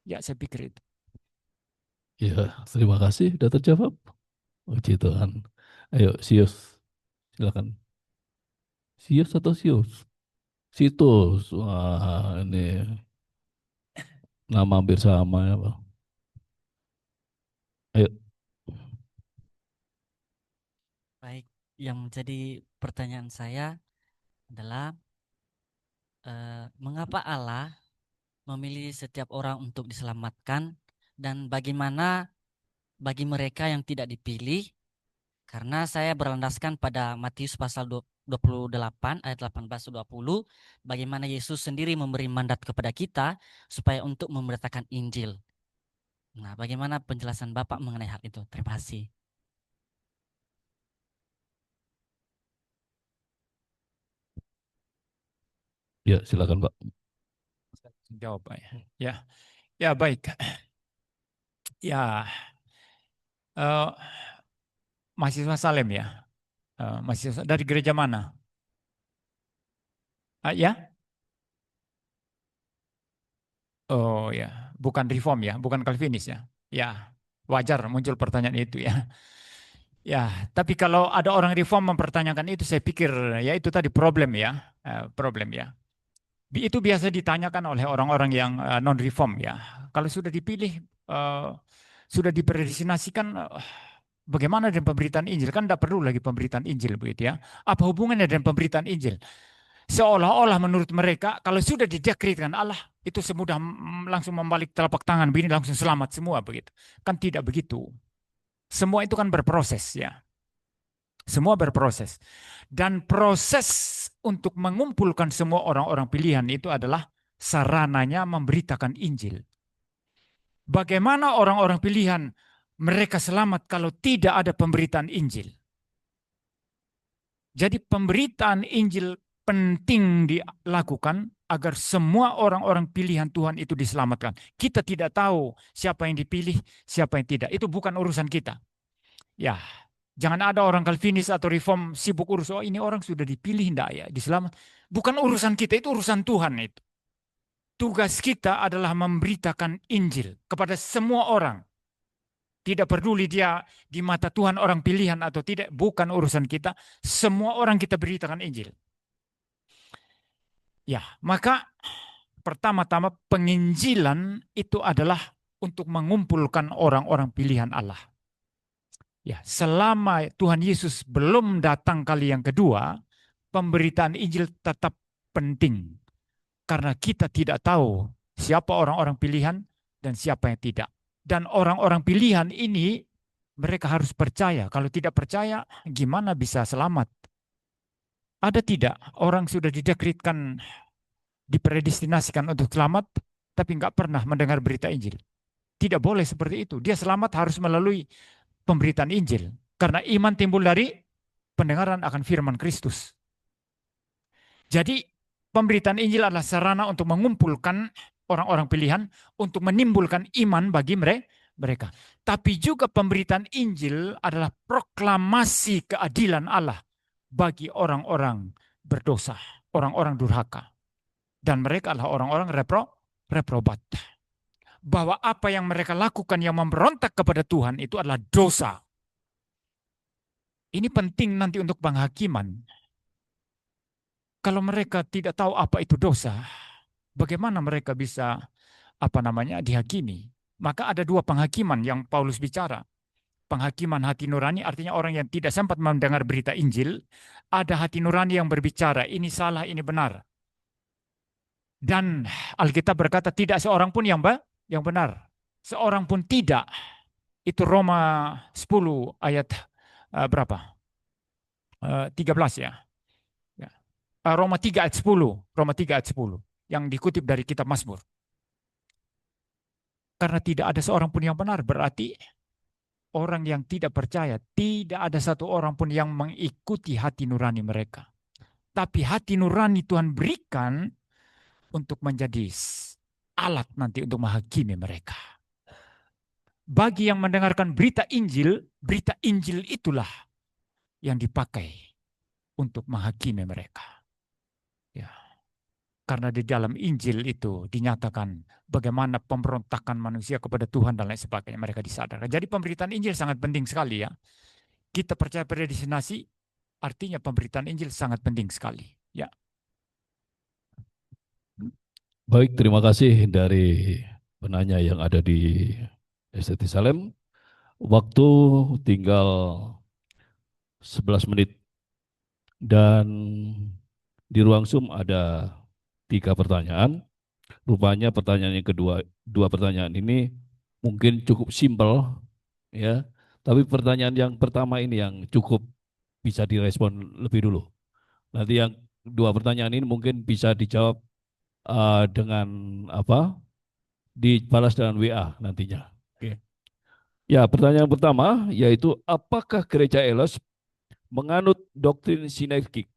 Ya, saya pikir itu. Ya, terima kasih. Sudah terjawab. Puji Tuhan. Ayo, Sius. Silakan. Sius atau Sius? Situs. Wah, ini nama hampir sama ya, Pak. Ayo. Baik, yang menjadi pertanyaan saya adalah mengapa Allah memilih setiap orang untuk diselamatkan dan bagaimana bagi mereka yang tidak dipilih? Karena saya berlandaskan pada Matius pasal 28 ayat 18-20, bagaimana Yesus sendiri memberi mandat kepada kita supaya untuk memberitakan Injil. Nah, bagaimana penjelasan Bapak mengenai hal itu? Terima kasih. Ya, silakan Pak. Jawab Pak. Ya, ya baik. Ya, mahasiswa Salem ya. Mahasiswa dari gereja mana? Ya? Oh ya, bukan Reform ya, bukan Calvinis ya. Ya, wajar muncul pertanyaan itu ya. Ya, tapi kalau ada orang Reform mempertanyakan itu, saya pikir ya itu tadi problem ya, problem ya. Itu biasa ditanyakan oleh orang-orang yang non-Reform ya. Kalau sudah dipilih, sudah dipredestinasikan, bagaimana dengan pemberitaan Injil? Kan tidak perlu lagi pemberitaan Injil begitu ya. Apa hubungannya dengan pemberitaan Injil? Seolah-olah menurut mereka kalau sudah didekretkan Allah itu semudah langsung membalik telapak tangan begini langsung selamat semua begitu. Kan tidak begitu. Semua itu kan berproses ya. Semua berproses. Dan proses untuk mengumpulkan semua orang-orang pilihan itu adalah sarananya memberitakan Injil. Bagaimana orang-orang pilihan mereka selamat kalau tidak ada pemberitaan Injil? Jadi pemberitaan Injil penting dilakukan agar semua orang-orang pilihan Tuhan itu diselamatkan. Kita tidak tahu siapa yang dipilih, siapa yang tidak. Itu bukan urusan kita. Ya, jangan ada orang Calvinis atau Reform sibuk urus, oh ini orang sudah dipilih, enggak ya, diselamat. Bukan urusan kita, itu urusan Tuhan itu. Tugas kita adalah memberitakan Injil kepada semua orang. Tidak peduli dia di mata Tuhan orang pilihan atau tidak, bukan urusan kita. Semua orang kita beritakan Injil. Ya, maka pertama-tama penginjilan itu adalah untuk mengumpulkan orang-orang pilihan Allah. Ya, selama Tuhan Yesus belum datang kali yang kedua, pemberitaan Injil tetap penting. Karena kita tidak tahu siapa orang-orang pilihan dan siapa yang tidak. Dan orang-orang pilihan ini mereka harus percaya. Kalau tidak percaya, gimana bisa selamat? Ada tidak orang sudah didekretkan, dipredestinasikan untuk selamat, tapi nggak pernah mendengar berita Injil? Tidak boleh seperti itu. Dia selamat harus melalui pemberitaan Injil. Karena iman timbul dari pendengaran akan firman Kristus. Jadi pemberitaan Injil adalah sarana untuk mengumpulkan orang-orang pilihan untuk menimbulkan iman bagi mereka. Tapi juga pemberitaan Injil adalah proklamasi keadilan Allah bagi orang-orang berdosa, orang-orang durhaka. Dan mereka adalah orang-orang reprobat. Bahwa apa yang mereka lakukan yang memberontak kepada Tuhan itu adalah dosa. Ini penting nanti untuk penghakiman. Kalau mereka tidak tahu apa itu dosa, bagaimana mereka bisa dihakimi? Maka ada dua penghakiman yang Paulus bicara. Penghakiman hati nurani artinya orang yang tidak sempat mendengar berita Injil, ada hati nurani yang berbicara, ini salah, ini benar. Dan Alkitab berkata tidak seorang pun yang benar. Seorang pun tidak. Itu Roma 10 ayat berapa? 13 ya. Roma 3 ayat 10. Roma 3 ayat 10. Yang dikutip dari kitab Mazmur. Karena tidak ada seorang pun yang benar. Berarti orang yang tidak percaya. Tidak ada satu orang pun yang mengikuti hati nurani mereka. Tapi hati nurani Tuhan berikan untuk menjadi alat nanti untuk menghakimi mereka. Bagi yang mendengarkan berita Injil itulah yang dipakai untuk menghakimi mereka. Ya. Karena di dalam Injil itu dinyatakan bagaimana pemberontakan manusia kepada Tuhan dan lain sebagainya, mereka disadarkan. Jadi pemberitaan Injil sangat penting sekali ya. Kita percaya predestinasi, artinya pemberitaan Injil sangat penting sekali. Ya. Baik, terima kasih dari penanya yang ada di STT Salem. Waktu tinggal 11 menit. Dan di ruang Zoom ada 3 pertanyaan. Rupanya pertanyaan yang kedua, 2 pertanyaan ini mungkin cukup simpel ya. Tapi pertanyaan yang pertama ini yang cukup bisa direspon lebih dulu. Nanti yang 2 pertanyaan ini mungkin bisa dijawab dengan dibalas dengan WA nantinya. Oke. Ya, pertanyaan pertama yaitu apakah gereja Elos menganut doktrin sinergik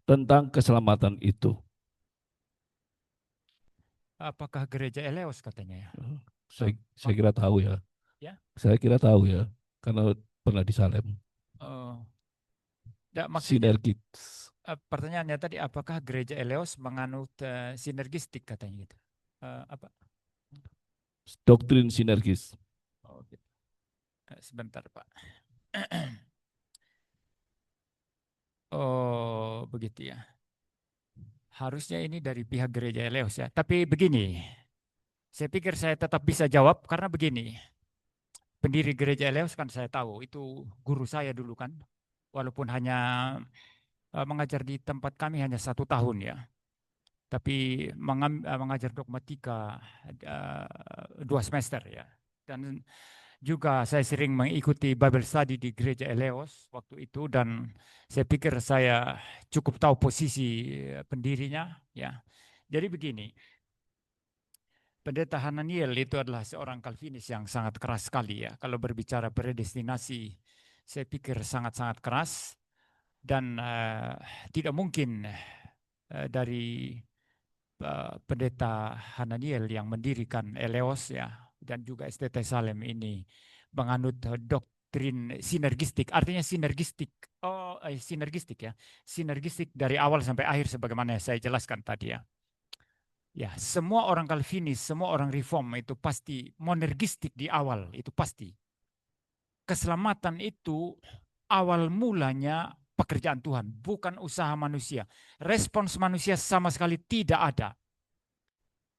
tentang keselamatan itu? Apakah gereja Eleos katanya ya? Saya kira tahu ya. Ya? Saya kira tahu ya, karena pernah di Salem. Sinergik. Pertanyaannya tadi apakah gereja Eleos menganut sinergistik katanya gitu? Apa? Doktrin sinergis. Oh, gitu. Sebentar Pak. Oh begitu ya. Harusnya ini dari pihak gereja Eleos ya. Tapi begini, saya pikir saya tetap bisa jawab karena begini. Pendiri gereja Eleos kan saya tahu, itu guru saya dulu kan. Walaupun hanya mengajar di tempat kami hanya 1 tahun ya. Tapi mengajar dogmatika 2 semester ya. Dan juga saya sering mengikuti Bible study di gereja Eleos waktu itu dan saya pikir saya cukup tahu posisi pendirinya ya. Jadi begini. Pendeta Hananiel itu adalah seorang Calvinis yang sangat keras sekali ya. Kalau berbicara predestinasi, saya pikir sangat-sangat keras dan tidak mungkin dari pendeta Hananiel yang mendirikan Eleos ya dan juga STT Salem ini menganut doktrin sinergistik. Artinya sinergistik. Sinergistik ya. Sinergistik dari awal sampai akhir sebagaimana saya jelaskan tadi ya. Ya, semua orang Calvinis, semua orang Reform itu pasti monergistik di awal, itu pasti. Keselamatan itu awal mulanya pekerjaan Tuhan, bukan usaha manusia. Respons manusia sama sekali tidak ada.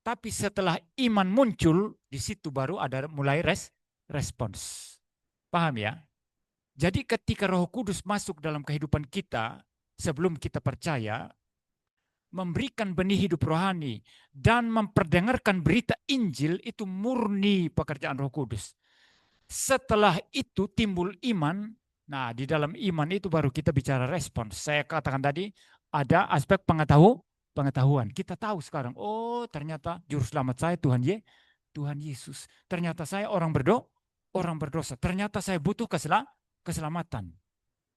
Tapi setelah iman muncul, di situ baru ada mulai respons. Paham ya? Jadi ketika Roh Kudus masuk dalam kehidupan kita, sebelum kita percaya, memberikan benih hidup rohani dan memperdengarkan berita Injil itu murni pekerjaan Roh Kudus. Setelah itu timbul iman. Nah, di dalam iman itu baru kita bicara respons. Saya katakan tadi ada aspek pengetahuan. Kita tahu sekarang, oh ternyata juru selamat saya Tuhan Yesus. Ternyata saya orang berdosa. Ternyata saya butuh keselamatan.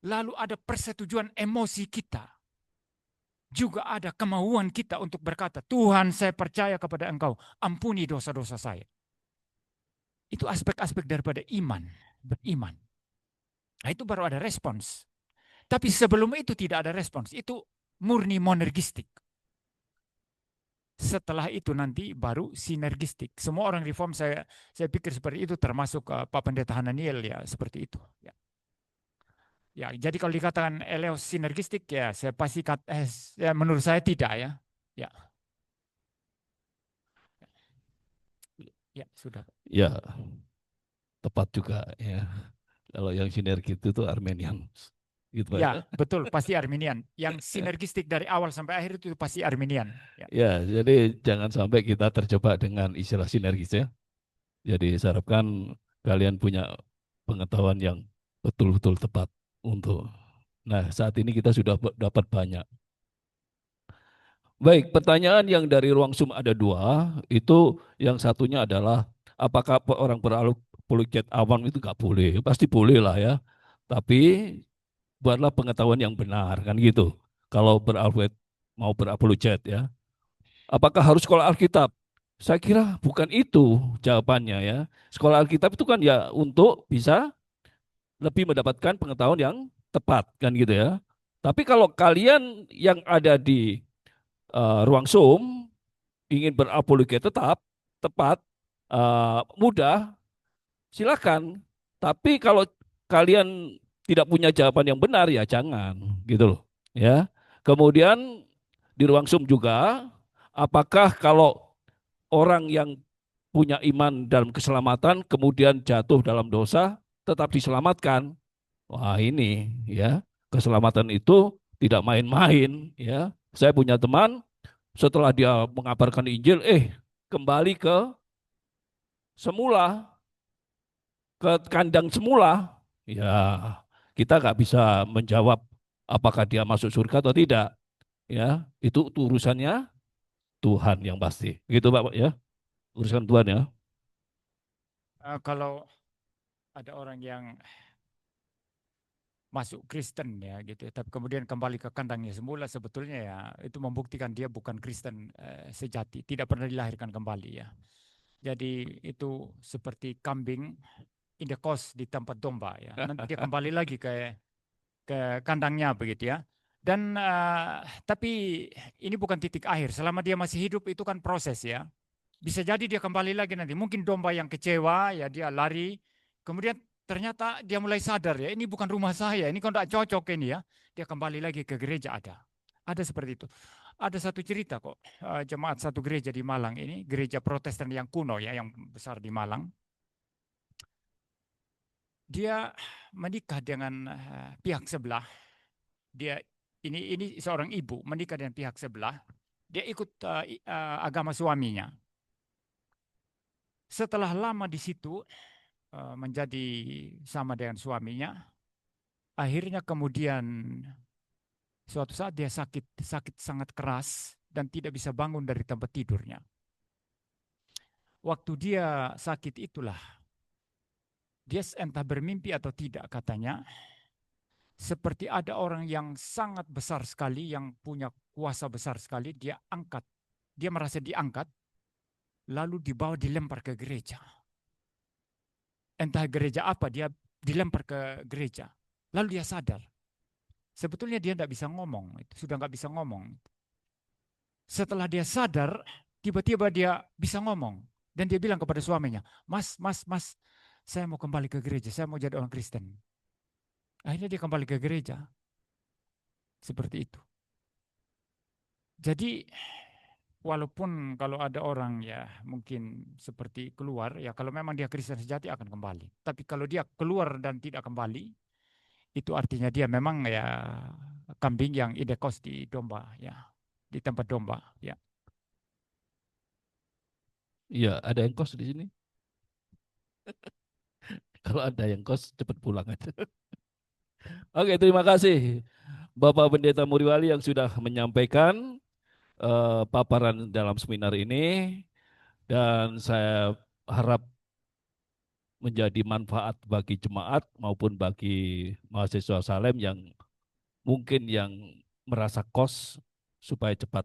Lalu ada persetujuan emosi kita. juga ada kemauan kita untuk berkata, Tuhan saya percaya kepada Engkau, ampuni dosa-dosa saya. Itu aspek-aspek daripada iman, beriman. Nah, itu baru ada respons. Tapi sebelum itu tidak ada respons, itu murni monergistik. Setelah itu nanti baru sinergistik. Semua orang reform saya pikir seperti itu, termasuk Pak Pendeta Hananiel ya seperti itu. Ya. Ya, jadi kalau dikatakan eleos sinergistik ya saya pasti ya, menurut saya tidak ya. Ya. Ya, sudah. Ya, tepat juga ya. Kalau yang sinergis itu Armenian. Gitu, Pak. Ya, betul, pasti Arminian. Yang sinergistik dari awal sampai akhir itu pasti Arminian. Ya. Ya, jadi jangan sampai kita terjebak dengan istilah sinergis ya. Jadi saya harapkan kalian punya pengetahuan yang betul-betul tepat untuk. Nah, saat ini kita sudah dapat banyak. Baik, pertanyaan yang dari ruang Zoom ada 2. Itu yang satunya adalah apakah orang berapologet awam itu nggak boleh? Pasti boleh lah ya. Tapi buatlah pengetahuan yang benar kan gitu. Kalau mau berapologet ya. Apakah harus sekolah Alkitab? Saya kira bukan itu jawabannya ya. Sekolah Alkitab itu kan ya untuk bisa lebih mendapatkan pengetahuan yang tepat kan gitu ya. Tapi kalau kalian yang ada di ruang Zoom ingin berapologet tepat, mudah, silakan. Tapi kalau kalian tidak punya jawaban yang benar ya jangan gitu loh. Ya. Kemudian di ruang Zoom juga, apakah kalau orang yang punya iman dalam keselamatan kemudian jatuh dalam dosa tetap diselamatkan? Wah ini ya keselamatan itu tidak main-main ya. Saya punya teman setelah dia mengabarkan Injil, kembali ke semula, ke kandang semula. Ya, kita nggak bisa menjawab apakah dia masuk surga atau tidak. Ya, itu urusannya Tuhan yang pasti. Gitu Pak ya, urusan Tuhan ya. Kalau ada orang yang masuk Kristen ya gitu ya, tapi kemudian kembali ke kandangnya semula, sebetulnya ya itu membuktikan dia bukan Kristen sejati, tidak pernah dilahirkan kembali ya. Jadi itu seperti kambing in the cost di tempat domba ya. Nanti dia kembali lagi ke kandangnya begitu ya. Dan tapi ini bukan titik akhir. Selama dia masih hidup itu kan proses ya. Bisa jadi dia kembali lagi nanti. Mungkin domba yang kecewa ya dia lari. Kemudian ternyata dia mulai sadar ya, ini bukan rumah saya, ini kok tidak cocok ini ya. Dia kembali lagi ke gereja ada. Ada seperti itu. Ada satu cerita kok, jemaat satu gereja di Malang ini, gereja Protestan yang kuno ya, yang besar di Malang. Dia menikah dengan pihak sebelah. Dia ini seorang ibu menikah dengan pihak sebelah. Dia ikut agama suaminya. Setelah lama di situ menjadi sama dengan suaminya, akhirnya kemudian suatu saat dia sakit sangat keras dan tidak bisa bangun dari tempat tidurnya. Waktu dia sakit itulah, dia entah bermimpi atau tidak katanya, seperti ada orang yang sangat besar sekali, yang punya kuasa besar sekali, dia merasa diangkat, lalu dibawa dilempar ke gereja. Entah gereja apa, dia dilempar ke gereja. Lalu dia sadar. Sebetulnya dia tidak bisa ngomong, sudah nggak bisa ngomong. Setelah dia sadar, tiba-tiba dia bisa ngomong. Dan dia bilang kepada suaminya, Mas, saya mau kembali ke gereja, saya mau jadi orang Kristen. Akhirnya dia kembali ke gereja. Seperti itu. Jadi, walaupun kalau ada orang ya mungkin seperti keluar, ya kalau memang dia Kristen sejati akan kembali. Tapi kalau dia keluar dan tidak kembali, itu artinya dia memang ya kambing yang idekos di domba ya, di tempat domba ya. Iya, ada yang kos di sini. Kalau ada yang kos cepat pulang aja. Oke, terima kasih Bapak Pendeta Muriwali yang sudah menyampaikan paparan dalam seminar ini, dan saya harap menjadi manfaat bagi jemaat maupun bagi mahasiswa Salem yang mungkin yang merasa kos supaya cepat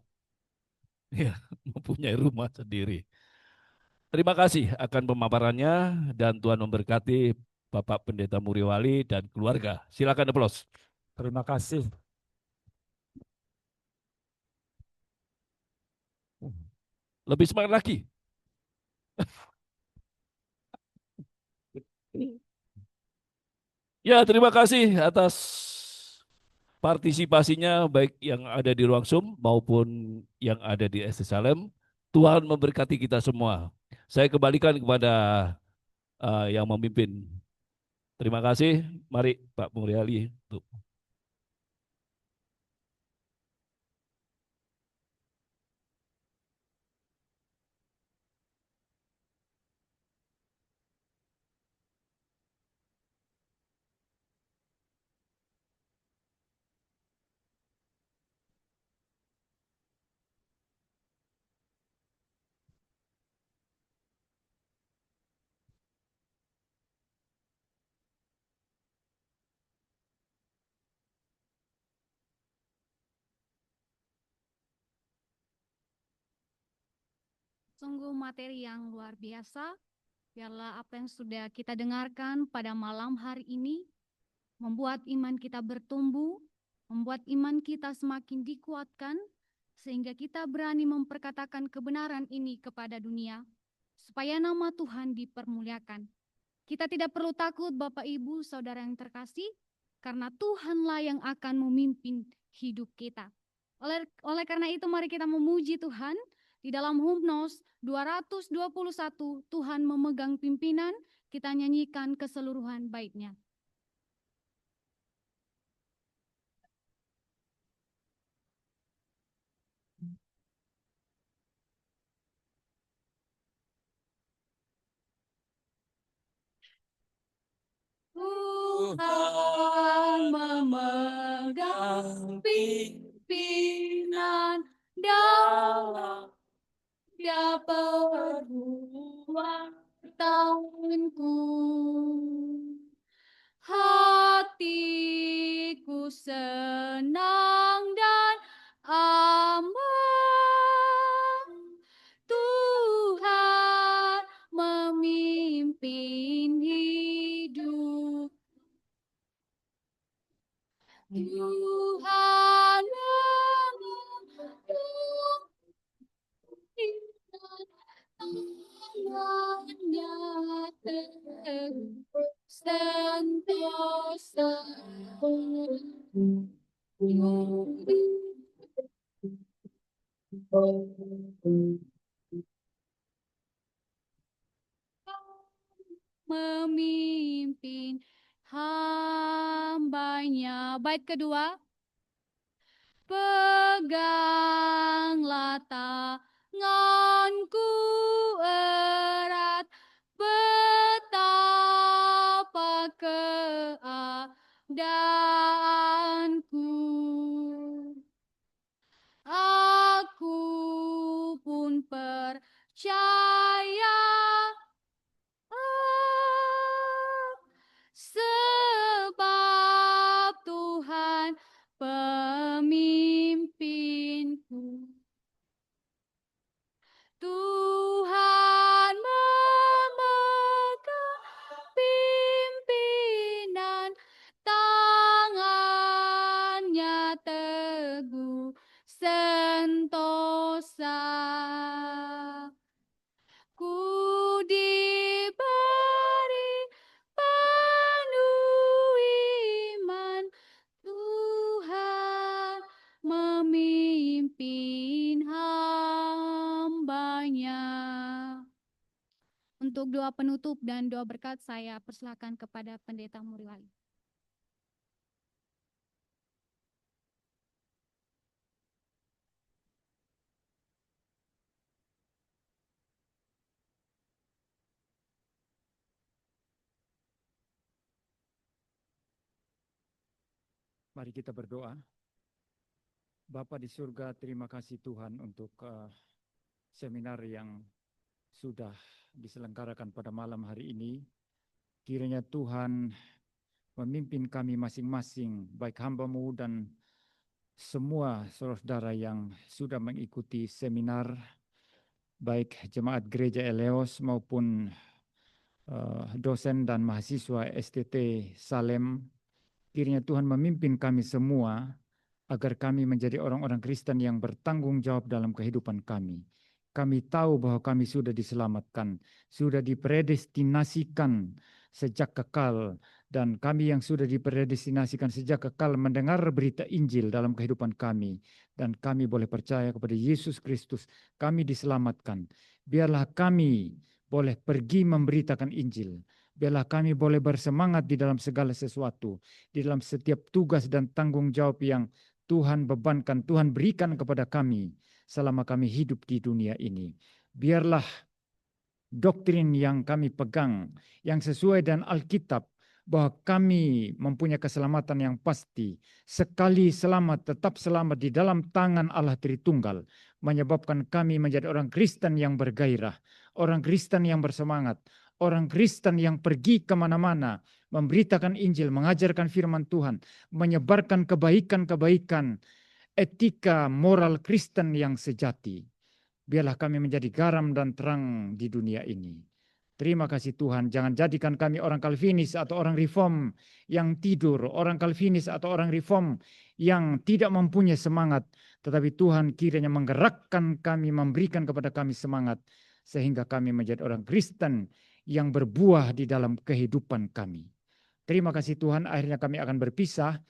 ya, mempunyai rumah sendiri. Terima kasih akan pemaparannya dan Tuhan memberkati Bapak Pendeta Muriwali dan keluarga. Silakan aplaus. Terima kasih. Lebih semangat lagi. Ya, terima kasih atas partisipasinya baik yang ada di ruang Zoom maupun yang ada di SD Salem. Tuhan memberkati kita semua. Saya kembalikan kepada yang memimpin. Terima kasih. Mari Pak Muriali. Sungguh materi yang luar biasa. Biarlah apa yang sudah kita dengarkan pada malam hari ini membuat iman kita bertumbuh, membuat iman kita semakin dikuatkan, sehingga kita berani memperkatakan kebenaran ini kepada dunia, supaya nama Tuhan dipermuliakan. Kita tidak perlu takut Bapak Ibu Saudara yang terkasih, karena Tuhanlah yang akan memimpin hidup kita. Oleh karena itu mari kita memuji Tuhan. Di dalam Hymnos 221 Tuhan memegang pimpinan, kita nyanyikan keseluruhan baitnya. Tuhan memegang pimpinan dalam perbuatan tahunku. Hatiku senang dan aman. Tuhan memimpin hidup. Tuhan tangannya teguh sentosa. Memimpin hambanya. Bait kedua. Peganglah tanganku erat, betapa keadaanku. Aku pun percaya sebab Tuhan pemimpinku. Tuhan memegang pimpinan, tangannya teguh sentosa. Ku diberi penuh iman, Tuhan memimpin hambanya. Untuk doa penutup dan doa berkat saya persilakan kepada Pendeta Muriwali. Mari kita berdoa. Bapa di surga, terima kasih Tuhan untuk seminar yang sudah diselenggarakan pada malam hari ini. Kiranya Tuhan memimpin kami masing-masing, baik hamba-Mu dan semua saudara-saudara yang sudah mengikuti seminar, baik jemaat gereja Eleos maupun dosen dan mahasiswa STT Salem. Kiranya Tuhan memimpin kami semua agar kami menjadi orang-orang Kristen yang bertanggung jawab dalam kehidupan kami. Kami tahu bahwa kami sudah diselamatkan, sudah dipredestinasikan sejak kekal, dan kami yang sudah dipredestinasikan sejak kekal mendengar berita Injil dalam kehidupan kami, dan kami boleh percaya kepada Yesus Kristus, kami diselamatkan. Biarlah kami boleh pergi memberitakan Injil. Biarlah kami boleh bersemangat di dalam segala sesuatu, di dalam setiap tugas dan tanggung jawab yang Tuhan bebankan, Tuhan berikan kepada kami selama kami hidup di dunia ini. Biarlah doktrin yang kami pegang, yang sesuai dengan Alkitab, bahwa kami mempunyai keselamatan yang pasti. Sekali selamat, tetap selamat di dalam tangan Allah Tritunggal, menyebabkan kami menjadi orang Kristen yang bergairah, orang Kristen yang bersemangat, orang Kristen yang pergi kemana-mana, memberitakan Injil, mengajarkan firman Tuhan, menyebarkan kebaikan-kebaikan, etika moral Kristen yang sejati. Biarlah kami menjadi garam dan terang di dunia ini. Terima kasih Tuhan, jangan jadikan kami orang Calvinis atau orang Reform yang tidur, orang Calvinis atau orang Reform yang tidak mempunyai semangat, tetapi Tuhan kiranya menggerakkan kami, memberikan kepada kami semangat, sehingga kami menjadi orang Kristen yang berbuah di dalam kehidupan kami. Terima kasih Tuhan, akhirnya kami akan berpisah.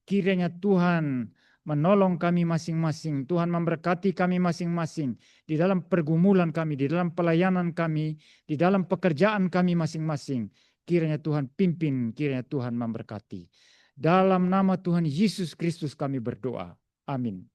Kiranya Tuhan menolong kami masing-masing, Tuhan memberkati kami masing-masing di dalam pergumulan kami, di dalam pelayanan kami, di dalam pekerjaan kami masing-masing. Kiranya Tuhan pimpin, kiranya Tuhan memberkati. Dalam nama Tuhan Yesus Kristus kami berdoa. Amin.